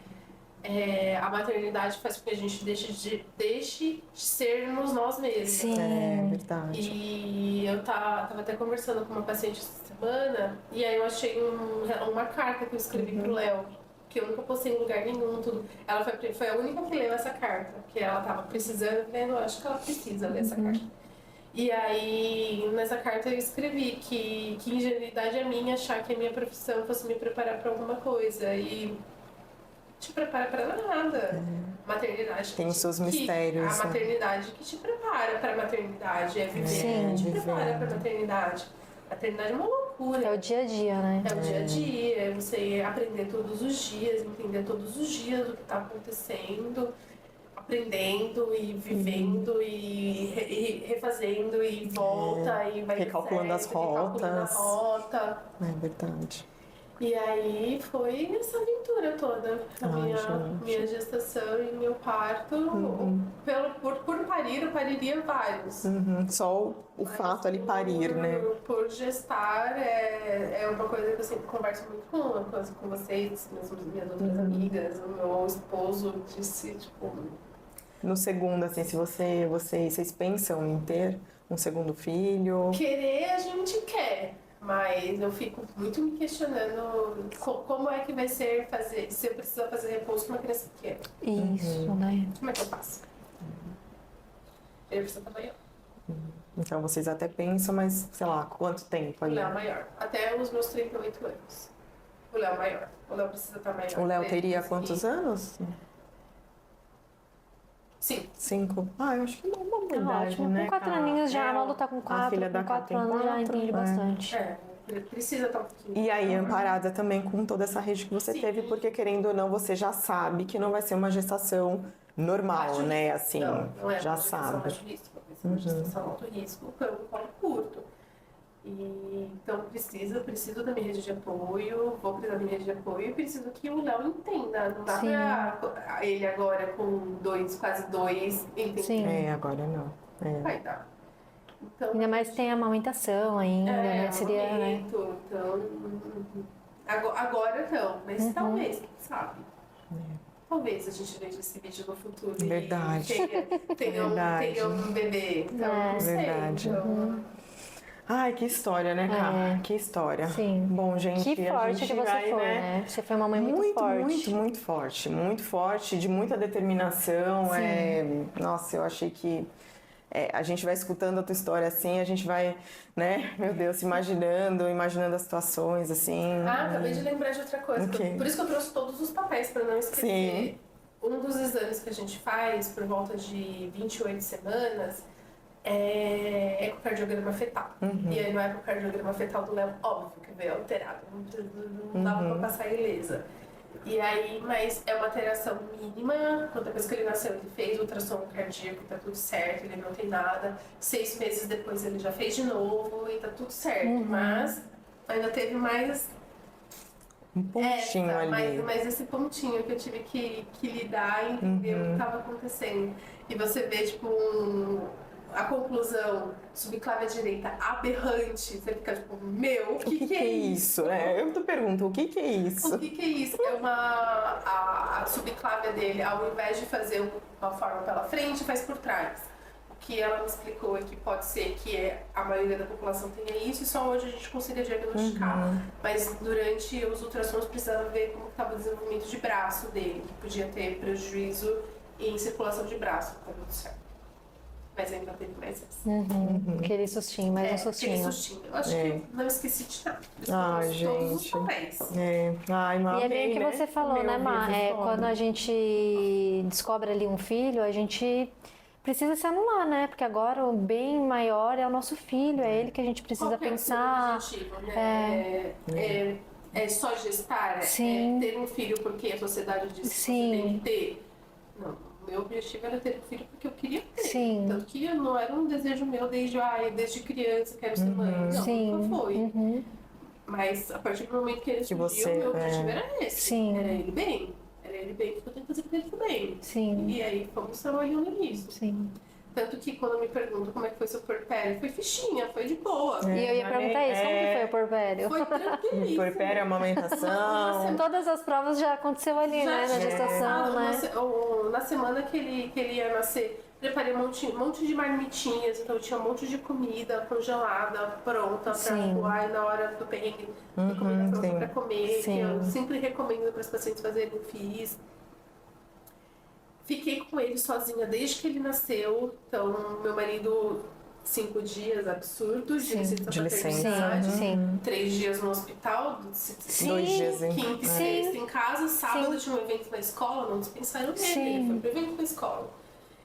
a maternidade faz com que a gente deixe de sermos nós mesmos. Sim. É verdade. E eu tava até conversando com uma paciente essa semana, e aí eu achei uma carta que eu escrevi pro Léo, que eu nunca postei em lugar nenhum, tudo. Ela foi a única que leu essa carta, que ela tava precisando, eu falei, eu acho que ela precisa ler essa carta. E aí, nessa carta eu escrevi que ingenuidade é minha achar que a minha profissão fosse me preparar para alguma coisa. E te prepara para nada. Maternidade. Tem os seus mistérios. A maternidade que te prepara para a maternidade. É viver que te prepara para a maternidade. Maternidade é uma loucura. É o dia a dia, né? É o dia a dia, é você aprender todos os dias, entender todos os dias o que está acontecendo. Aprendendo e vivendo e refazendo e volta e vai recalculando as rotas. Recalculando a rota. É verdade. E aí foi essa aventura toda. Minha gestação e meu parto. Por parir, eu pariria vários. Só o fato ali parir, né? Por gestar é uma coisa que eu sempre converso muito com vocês, minhas outras amigas, o meu esposo disse, tipo... No segundo, assim, se vocês pensam em ter um segundo filho? Querer a gente quer, Mas eu fico muito me questionando como é que vai ser fazer, se eu precisar fazer repouso com uma criança pequena. Isso, né? Como é que eu faço? Ele precisa estar maior. Então vocês até pensam, mas sei lá, quanto tempo O aí? Léo maior. Até os meus 38 anos. O Léo maior. O Léo precisa estar maior. O Léo Pra ele teria conseguir- quantos anos? Sim. 5. Ah, eu acho que é uma boa Tá idade, ótimo. né? Com 4 Ká? aninhos já, É, a Malu tá com a 4, filha da com Ká 4 tem anos já 4, entende é. bastante. Precisa estar um pouquinho. E aí, maior. amparada também com toda essa rede que você Sim. teve, porque querendo ou não, você já sabe que não vai ser uma gestação normal, Baixo né? risco. Assim, Não é já uma gestação sabe. baixo risco, vai ser uma gestação alto risco, pelo colo curto. E, então preciso da minha rede de apoio, vou precisar da minha rede de apoio e preciso que o Léo entenda. Não dá Sim. pra ele agora com quase 2, entender. Sim. É, agora não. É. Vai dar. Então, Ainda mais tem a amamentação ainda, né? Seria, né? momento, então, agora não, mas talvez, quem sabe? Talvez a gente veja esse vídeo no futuro Verdade. e tenha Verdade. um bebê. Então, É. não sei. Verdade. Então, Ai, que história, né, Ká? É. Que história. Sim. Bom, gente, Que a forte gente que você vai, foi, né? Você foi uma mãe muito forte. Muito forte. Muito forte, de muita determinação. Sim. Nossa, eu achei que a gente vai escutando a tua história assim, a gente vai, né, meu Deus, imaginando as situações, assim. acabei de lembrar de outra coisa. Ok. Por isso que eu trouxe todos os papéis, para não esquecer. Sim. Um dos exames que a gente faz por volta de 28 semanas é ecocardiograma fetal. E aí no ecocardiograma fetal do Léo, óbvio que veio alterado, não dava pra passar ilesa. E aí, mas é uma alteração mínima. Depois que ele nasceu, ele fez ultrassom cardíaco, tá tudo certo, ele não tem nada. 6 meses depois ele já fez de novo e tá tudo certo. Mas ainda teve mais Um pontinho ali. mas esse pontinho que eu tive que lidar e entender o que estava acontecendo. E você vê, tipo, a conclusão, subclávia direita aberrante, você fica tipo, meu, o que é isso? Eu te pergunto, o que é isso? O que é isso? É a subclávia dele, ao invés de fazer uma forma pela frente, faz por trás. O que ela me explicou é que pode ser que a maioria da população tenha isso e só hoje a gente consiga diagnosticar. Mas durante os ultrassons precisava ver como estava o desenvolvimento de braço dele, que podia ter prejuízo em circulação de braço, tá tudo certo. Mas ainda teve mais essa. Aquele sustinho, mais um Aquele sustinho. sustinho. Eu acho que não esqueci de nada. Ai, Todos os gente. papéis. Ai, E mamei, é bem o que né? você falou, Meu né, Má? Deus, história. Quando a gente descobre ali um filho, a gente precisa se anular, né? Porque agora o bem maior é o nosso filho, é ele que a gente precisa Qual que é o seu pensar. objetivo, né? É só gestar? Sim. É ter um filho porque a sociedade diz que Sim. você tem que ter? Não, o meu objetivo era ter um filho porque eu queria ter. Sim. Tanto que não era um desejo meu desde criança, quero ser mãe. Não, Sim. nunca foi. Mas a partir do momento que ele surgiu, você, o meu objetivo era esse. Sim. Era ele bem. Era ele bem, porque eu tenho que fazer pra ele também. Sim. E aí fomos trabalhando nisso. Sim. Tanto que quando me perguntam como é que foi seu porpério, foi fichinha, foi de boa. E eu ia perguntar isso, como que foi o porpério? Foi tranquilíssimo. Porpério, amamentação. Todas as provas já aconteceu ali, né? Na gestação, né? Na semana que ele ia nascer, preparei um monte de marmitinhas, então tinha um monte de comida congelada, pronta pra Sim. voar na hora do perrengue, de comida pronta sim. pra comer, Sim. que eu sempre recomendo para os pacientes fazerem, fiz. Fiquei com ele sozinha desde que ele nasceu, então meu marido 5 dias absurdos de licença de licença. paternidade, Sim. 3 dias no hospital, 2 dias em quinta e Sim. sexta em casa, sábado tinha um evento na escola, não dispensaram dele, Sim. ele foi pro evento na escola.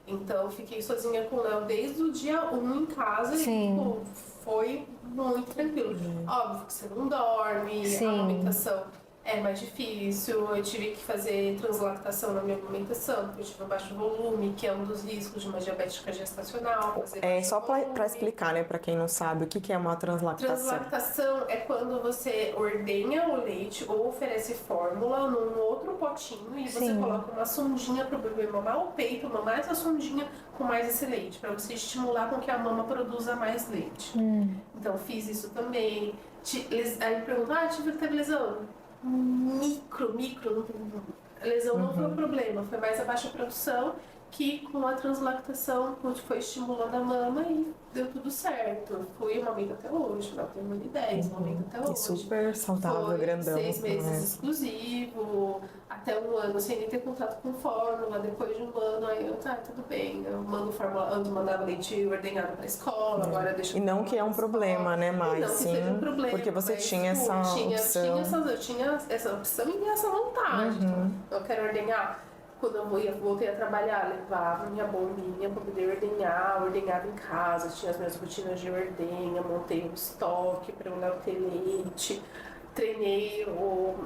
Então fiquei sozinha com o Léo desde o dia 1 em casa Sim. e tipo, foi muito tranquilo. Óbvio que você não dorme, Sim. a amamentação é mais difícil, eu tive que fazer translactação na minha amamentação, porque eu tive um baixo volume, que é um dos riscos de uma diabética gestacional. fazer baixo Só volume. pra explicar, né, pra quem não sabe, o que é uma translactação? Translactação é quando você ordenha o leite ou oferece fórmula num outro potinho e você Sim. coloca uma sondinha para o bebê mamar o peito, mamar essa sondinha com mais esse leite, para você estimular com que a mama produza mais leite. Então fiz isso também. Aí me perguntam, teve lesão? Micro, lesão não foi o problema, foi mais a baixa produção que com a translactação foi estimulando a mama e deu tudo certo. Fui amamento até hoje, não tenho 1,10, amamento até E hoje. super saudável, Foi grandão. 6 meses né? exclusivo, até 1 ano sem nem ter contato com fórmula. Depois de 1 ano, aí eu, tá, tudo bem. Eu mando fórmula, antes mandava leite ordenhado pra escola, agora deixa E não que é um problema, né, Mai? não que Sim, seja um problema, porque você mas, tinha tipo, essa opção. eu tinha essa opção e essa vontade. Então, eu quero ordenhar. Quando eu voltei a trabalhar, levava minha bombinha para poder ordenhar, ordenhava em casa, tinha as minhas rotinas de ordenha, montei um estoque para eu não ter leite, treinei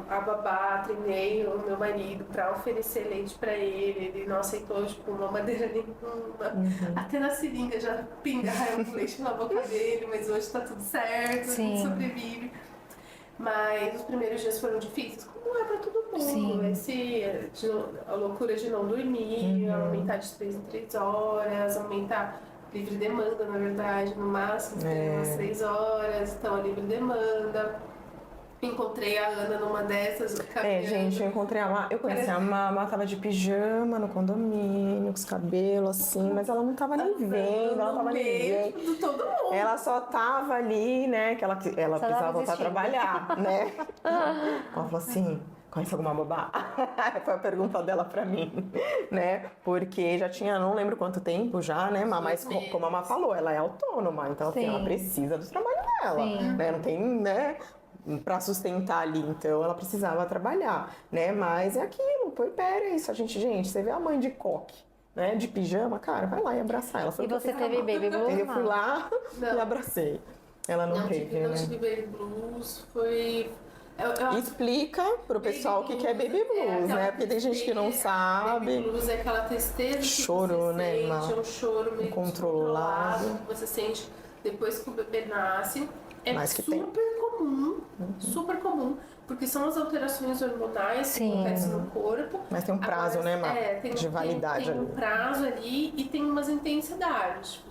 a babá, treinei o meu marido para oferecer leite para ele não aceitou tipo, uma madeira nenhuma, até na seringa já pingaram o leite na boca dele, mas hoje está tudo certo, a gente sobrevive. Mas os primeiros dias foram difíceis, como é pra todo mundo. A loucura de não dormir, aumentar de 3 em 3 horas, aumentar livre demanda, na verdade, no máximo, umas 3 horas, então a livre demanda. Encontrei a Ana numa dessas, gente, eu encontrei a Má, eu conheci a Má, a Má tava de pijama no condomínio, com os cabelos assim, mas ela não tava nem vendo, ela não tava nem vendo. De todo mundo. Ela só tava ali, né, que ela precisava voltar a trabalhar, né? Ela falou assim, conhece alguma babá? Foi a pergunta dela pra mim, né? Porque já tinha, não lembro quanto tempo já, né, Má? Mas como a Má falou, ela é autônoma, então assim, ela precisa do trabalho dela, né? Não tem, né, pra sustentar ali, então ela precisava trabalhar, né? Mas é aquilo, puerpério é isso, gente, você vê a mãe de coque, né, de pijama, cara, vai lá e abraçar ela. E você teve baby blues? Eu fui lá e abracei. Ela não teve, não né? tive baby blues, foi... Explica pro pessoal o que é baby blues, né? Porque tem gente que não sabe. Baby blues é aquela tristeza choro, que você né, sente, é um choro meio controlado que você sente depois que o bebê nasce. É Mas que super comum, porque são as alterações hormonais que acontecem no corpo. Mas tem um prazo, né, Má? De validade tem um prazo ali e tem umas intensidades.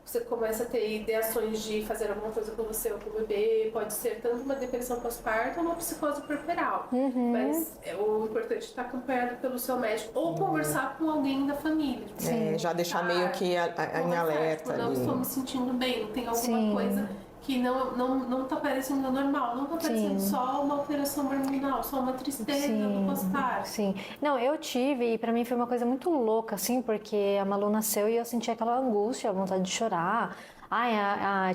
Você começa a ter ideações de fazer alguma coisa com você ou com o bebê, pode ser tanto uma depressão pós-parto ou uma psicose puerperal. Mas o importante é estar acompanhado pelo seu médico ou conversar com alguém da família. Já deixar meio que em alerta. Não estou me sentindo bem, tem alguma coisa que não tá parecendo normal, não tá parecendo só uma alteração hormonal, só uma tristeza do pós-parto. Sim. Não, eu tive, e pra mim foi uma coisa muito louca, assim, porque a Malu nasceu e eu senti aquela angústia, a vontade de chorar.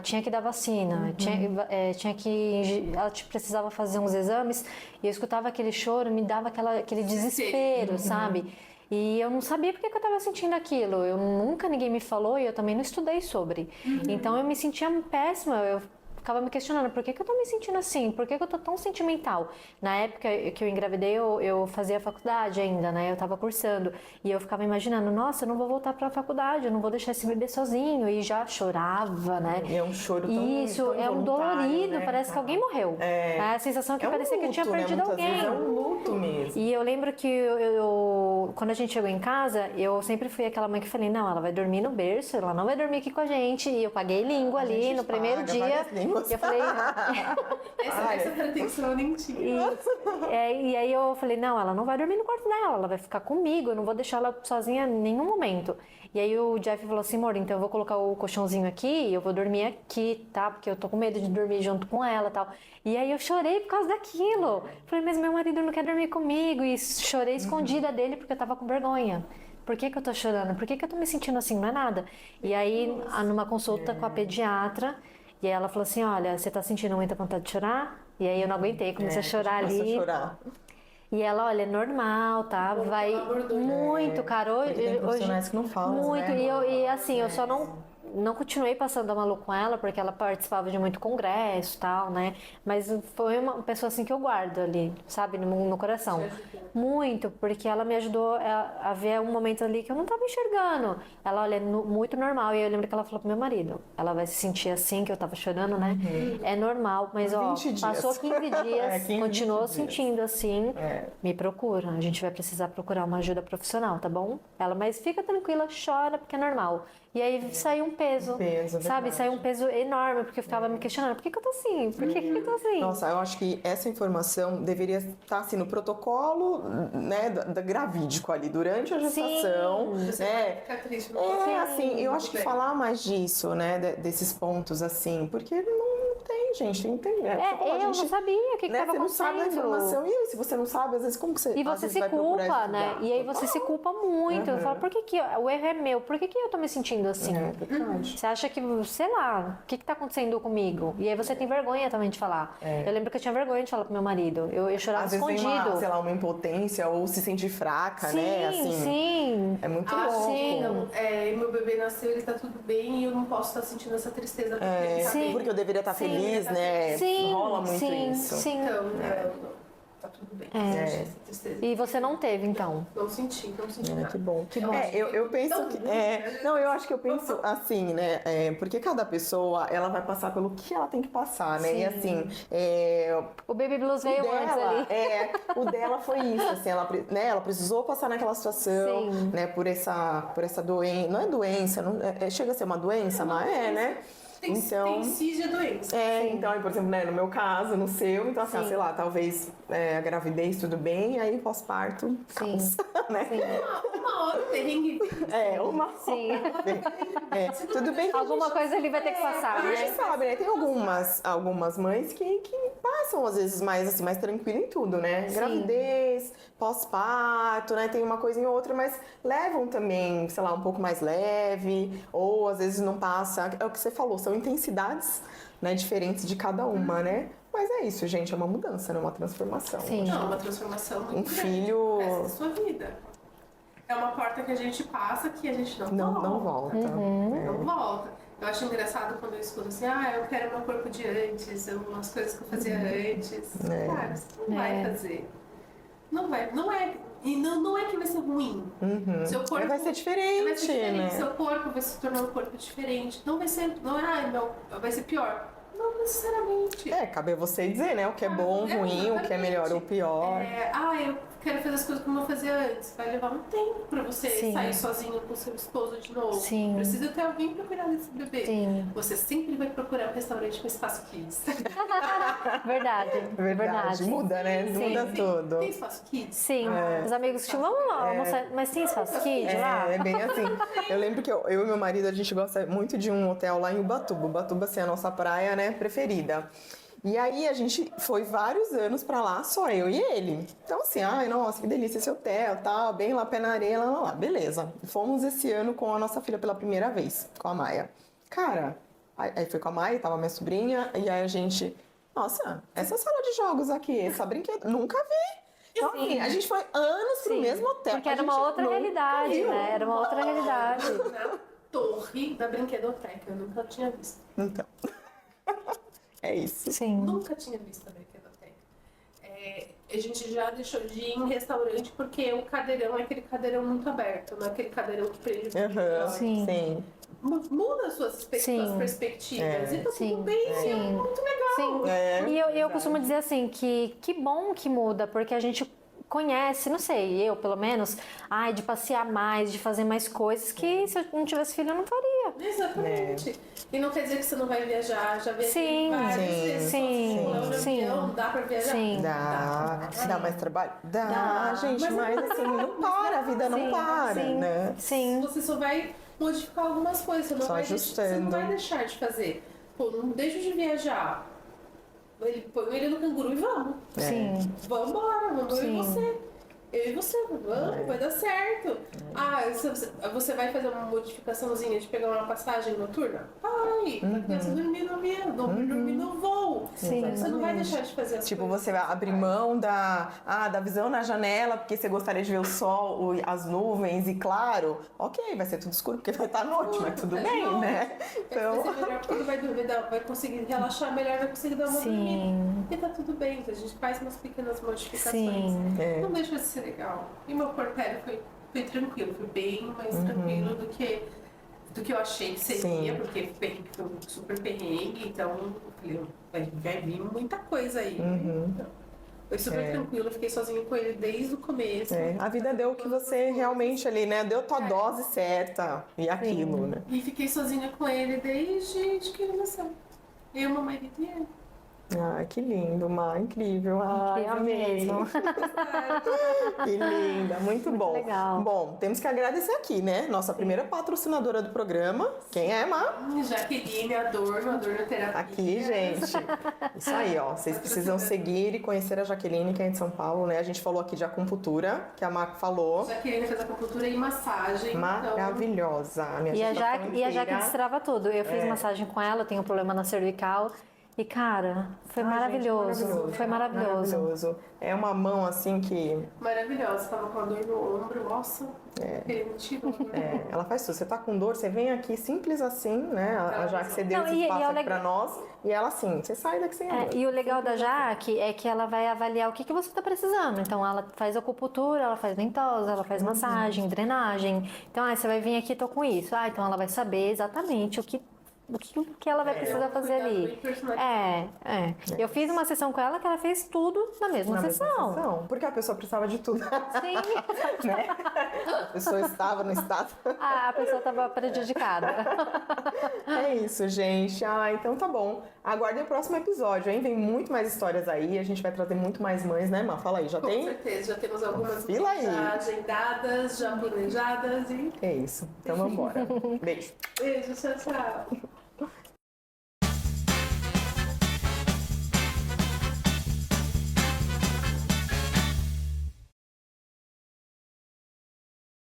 Tinha que dar vacina, tinha que... Ela precisava fazer uns exames e eu escutava aquele choro, me dava aquele desespero, sabe? E eu não sabia porque que eu estava sentindo aquilo. Ninguém me falou e eu também não estudei sobre. Então eu me sentia péssima. Eu ficava me questionando, por que eu tô me sentindo assim? Por que eu tô tão sentimental? Na época que eu engravidei, eu fazia faculdade ainda, né? Eu tava cursando. E eu ficava imaginando, nossa, eu não vou voltar pra faculdade, eu não vou deixar esse bebê sozinho. E já chorava, né? E é um choro tão é um dolorido, né? Parece que alguém morreu. É a sensação que parecia que eu tinha perdido alguém. Vezes é um luto mesmo. E eu lembro que quando a gente chegou em casa, eu sempre fui aquela mãe que falei, não, ela vai dormir no berço, ela não vai dormir aqui com a gente. E eu paguei língua ali no primeiro dia. E eu falei... essa pretensão eu nem tinha. E aí eu falei, não, ela não vai dormir no quarto dela, ela vai ficar comigo, eu não vou deixar ela sozinha em nenhum momento. E aí o Jeff falou assim, amor, então eu vou colocar o colchãozinho aqui e eu vou dormir aqui, tá? Porque eu tô com medo de dormir junto com ela e tal. E aí eu chorei por causa daquilo. Falei, mas meu marido não quer dormir comigo. E chorei escondida dele porque eu tava com vergonha. Por que eu tô chorando? Por que eu tô me sentindo assim? Não é nada. E aí, numa consulta com a pediatra, e aí ela falou assim, olha, você tá sentindo muita vontade de chorar? E aí eu não aguentei, comecei a chorar ali. E ela, olha, é normal, tá? Vai muito, cara. Hoje que não falam, muito. Né? E assim, eu só não continuei passando a Malu com ela, porque ela participava de muito congresso e tal, né? Mas foi uma pessoa assim que eu guardo ali, sabe? No coração. Muito, porque ela me ajudou a ver um momento ali que eu não tava enxergando. Ela, olha, muito normal. E eu lembro que ela falou pro meu marido, ela vai se sentir assim, que eu tava chorando, né? É normal, mas ó, passou 15 dias, continuou sentindo assim, me procura. A gente vai precisar procurar uma ajuda profissional, tá bom? Ela, mas fica tranquila, chora, porque é normal. E aí saiu um peso, sabe? verdade. Saiu um peso enorme, porque eu ficava me questionando, por que eu tô assim? Por que eu tô assim? Nossa, eu acho que essa informação deveria estar assim no protocolo, né, da gravídico ali durante a gestação, né? Fica triste, não Assim, eu acho que falar mais disso, né, desses pontos assim, porque não tem, gente, tem que ter. Eu não sabia o que né, tava você não sabe da acontecendo. informação, e aí, se você não sabe, às vezes como que você E às você vezes se vai procurar culpa, estudar? né? E aí você se culpa muito. Eu falo, por que o erro é meu? Por que eu tô me sentindo assim? É verdade. Você acha que, sei lá, o que tá acontecendo comigo? E aí você tem vergonha também de falar. Eu lembro que eu tinha vergonha de falar pro meu marido. Eu chorava Às vezes vem escondido. sei lá, uma impotência ou se sentir fraca, né? Assim, Sim. é muito Ah, louco. sim, não. Meu bebê nasceu, ele tá tudo bem e eu não posso estar sentindo essa tristeza porque ele tá bem. Porque eu deveria estar Sim, feliz, né? Sim, Rola muito sim, isso. sim. Então, tá tudo bem. Essa tristeza. E você não teve, então? Não senti nada. Que bom. Que bom. Eu penso que. Não, eu acho que eu penso assim, né? Porque cada pessoa, ela vai passar pelo que ela tem que passar, né? Sim. E assim. O Baby Blues veio antes ali. O dela foi isso, assim, ela precisou passar naquela situação, Sim. né? Por essa doença. Não é doença, chega a ser uma doença, mas né? Tem CIS de doença. Então, por exemplo, né, no meu caso, no seu, então assim, Sim. sei lá, talvez a gravidez tudo bem, aí pós-parto, caos, né? Uma hora o perrengue. Uma Sim. tudo bem que Alguma coisa ele vai ter que passar, a né? gente sabe, né? Tem algumas mães que passam, às vezes, mais tranquilo em tudo, né? Gravidez, pós-parto, né? Tem uma coisa em outra, mas levam também, sei lá, um pouco mais leve, ou às vezes não passa. É o que você falou, são intensidades, né, diferentes de cada uma, né? Mas é isso, gente, é uma mudança, né? Uma transformação. Sim. Não, uma transformação muito grande. filho- Essa é a sua vida. É uma porta que a gente passa que a gente Não volta. Não volta. Eu acho engraçado quando eu escuto assim, eu quero meu corpo de antes, umas coisas que eu fazia antes. Cara, você não vai fazer. Não é. E não é que vai ser ruim. Seu corpo Vai ser diferente, vai ser diferente. né? Seu corpo vai se tornar um corpo diferente. Não vai ser, vai ser pior. Não necessariamente. Cabe a você dizer, né? O que é bom, ruim, o que é melhor ou pior. Eu quero fazer as coisas como eu fazia antes. Vai levar um tempo pra você Sim. sair sozinho com seu esposo de novo. Sim. Precisa ter alguém pra cuidar desse bebê. Sim. Você sempre vai procurar um restaurante com espaço kids. Verdade. Muda, né? Sim. Muda tudo. Tem espaço kids? Sim. Os amigos tinham, vamos lá, almoçar, mas tem espaço kid lá? É bem assim. Eu lembro que eu e meu marido, a gente gosta muito de um hotel lá em Ubatuba. Ubatuba, assim, é a nossa praia, né, preferida. E aí a gente foi vários anos pra lá, só eu e ele. Então assim, nossa, que delícia esse hotel, tal, bem lá pé na areia, lá. Beleza. Fomos esse ano com a nossa filha pela primeira vez, com a Maia. Cara, aí foi com a Maia, tava minha sobrinha, e aí a gente, nossa, essa sala de jogos aqui, essa brinquedo, nunca vi. Então, assim, a gente foi anos pro mesmo hotel. Porque era uma outra realidade, viu. né? Era uma outra realidade. Na torre da brinquedoteca, eu nunca tinha visto. Então, é isso. Sim. Nunca tinha visto a brinquedoteca. A gente já deixou de ir em restaurante porque o cadeirão é aquele cadeirão muito aberto, não é aquele cadeirão que prende. Sim. Muda as suas perspectivas e tá Sim. tudo bem, é muito legal. Sim. E eu costumo dizer assim, que bom que muda, porque a gente conhece, não sei, eu pelo menos, de passear mais, de fazer mais coisas que se eu não tivesse filho eu não faria. Exatamente. E não quer dizer que você não vai viajar, já viajei várias vezes. Sim. Dá pra viajar? Sim. Dá mais trabalho? Dá, gente, mas assim, não para, a vida não para, né? Sim. Você só vai modificar algumas coisas, você não, Só você não vai ajustando. deixar de fazer. Pô, não deixa de viajar. Põe ele no canguru e vamos. Sim. Vambora, vamos eu e você. Eu e você, vamos, vai dar certo. Você vai fazer uma modificaçãozinha de pegar uma passagem noturna? Vai, pra criança dormir no avião, dormir no voo. Sim. Você não vai deixar de fazer as Tipo, coisas. você vai abrir mão da visão na janela, porque você gostaria de ver o sol, as nuvens, e claro, ok, vai ser tudo escuro, porque vai estar à noite, mas tudo bem, né? Então... Vai ser melhor porque ele vai dormir, vai conseguir relaxar melhor, vai conseguir dar uma dormida. E tá tudo bem, então a gente faz umas pequenas modificações. Não deixa de ser legal. E meu porpério foi tranquilo, foi bem mais tranquilo do que eu achei que seria, porque foi super perrengue, então eu falei, vai vir muita coisa aí. Então, Foi super tranquilo, eu fiquei sozinha com ele desde o começo. A vida deu o que você realmente ali, né? Deu tua dose certa e aquilo, né? E fiquei sozinha com ele desde que ele nasceu. Eu, mamãe e ele. Ah, que lindo, Má, incrível. Ai, Incrível amei. mesmo. Que linda, muito bom. legal. Bom, temos que agradecer aqui, né? Nossa primeira patrocinadora do programa. Quem é, Má? Jaqueline Adorno Terapia. Aqui, gente. Isso aí, ó. Vocês precisam seguir e conhecer a Jaqueline, que é de São Paulo, né? A gente falou aqui de acupuntura, que a Má falou. Jaqueline fez acupuntura e massagem. Maravilhosa. A minha E a gestação Jaque inteira. destrava tudo. Eu fiz massagem com ela, eu tenho um problema na cervical. E, cara, foi maravilhoso. Foi maravilhoso. É uma mão assim que. Maravilhosa. Tava com a dor no ombro, nossa. Ele me tirou. Ela faz tudo. Você tá com dor, você vem aqui simples assim, né? A Jaque, você deu Não, esse e espaço é o aqui pra nós. E ela assim, você sai daqui sem dor. E o legal da Jaque é que ela vai avaliar o que você está precisando. Então, ela faz acupuntura, ela faz ventosa, ela faz massagem, drenagem. Então, você vai vir aqui, tô com isso. Então, ela vai saber exatamente o que ela vai precisar fazer ali. Eu fiz uma sessão com ela que ela fez tudo na mesma sessão. Porque a pessoa precisava de tudo. Sim. Né? A pessoa estava no estado. A pessoa estava prejudicada. É isso, gente. Então tá bom. Aguardem o próximo episódio, hein? Vem muito mais histórias aí. A gente vai trazer muito mais mães, né, Má? Fala aí, já tem? Com certeza, já temos algumas Fila aí. já agendadas, já planejadas e... É isso. Então vambora. Beijo. Beijo, tchau, tchau.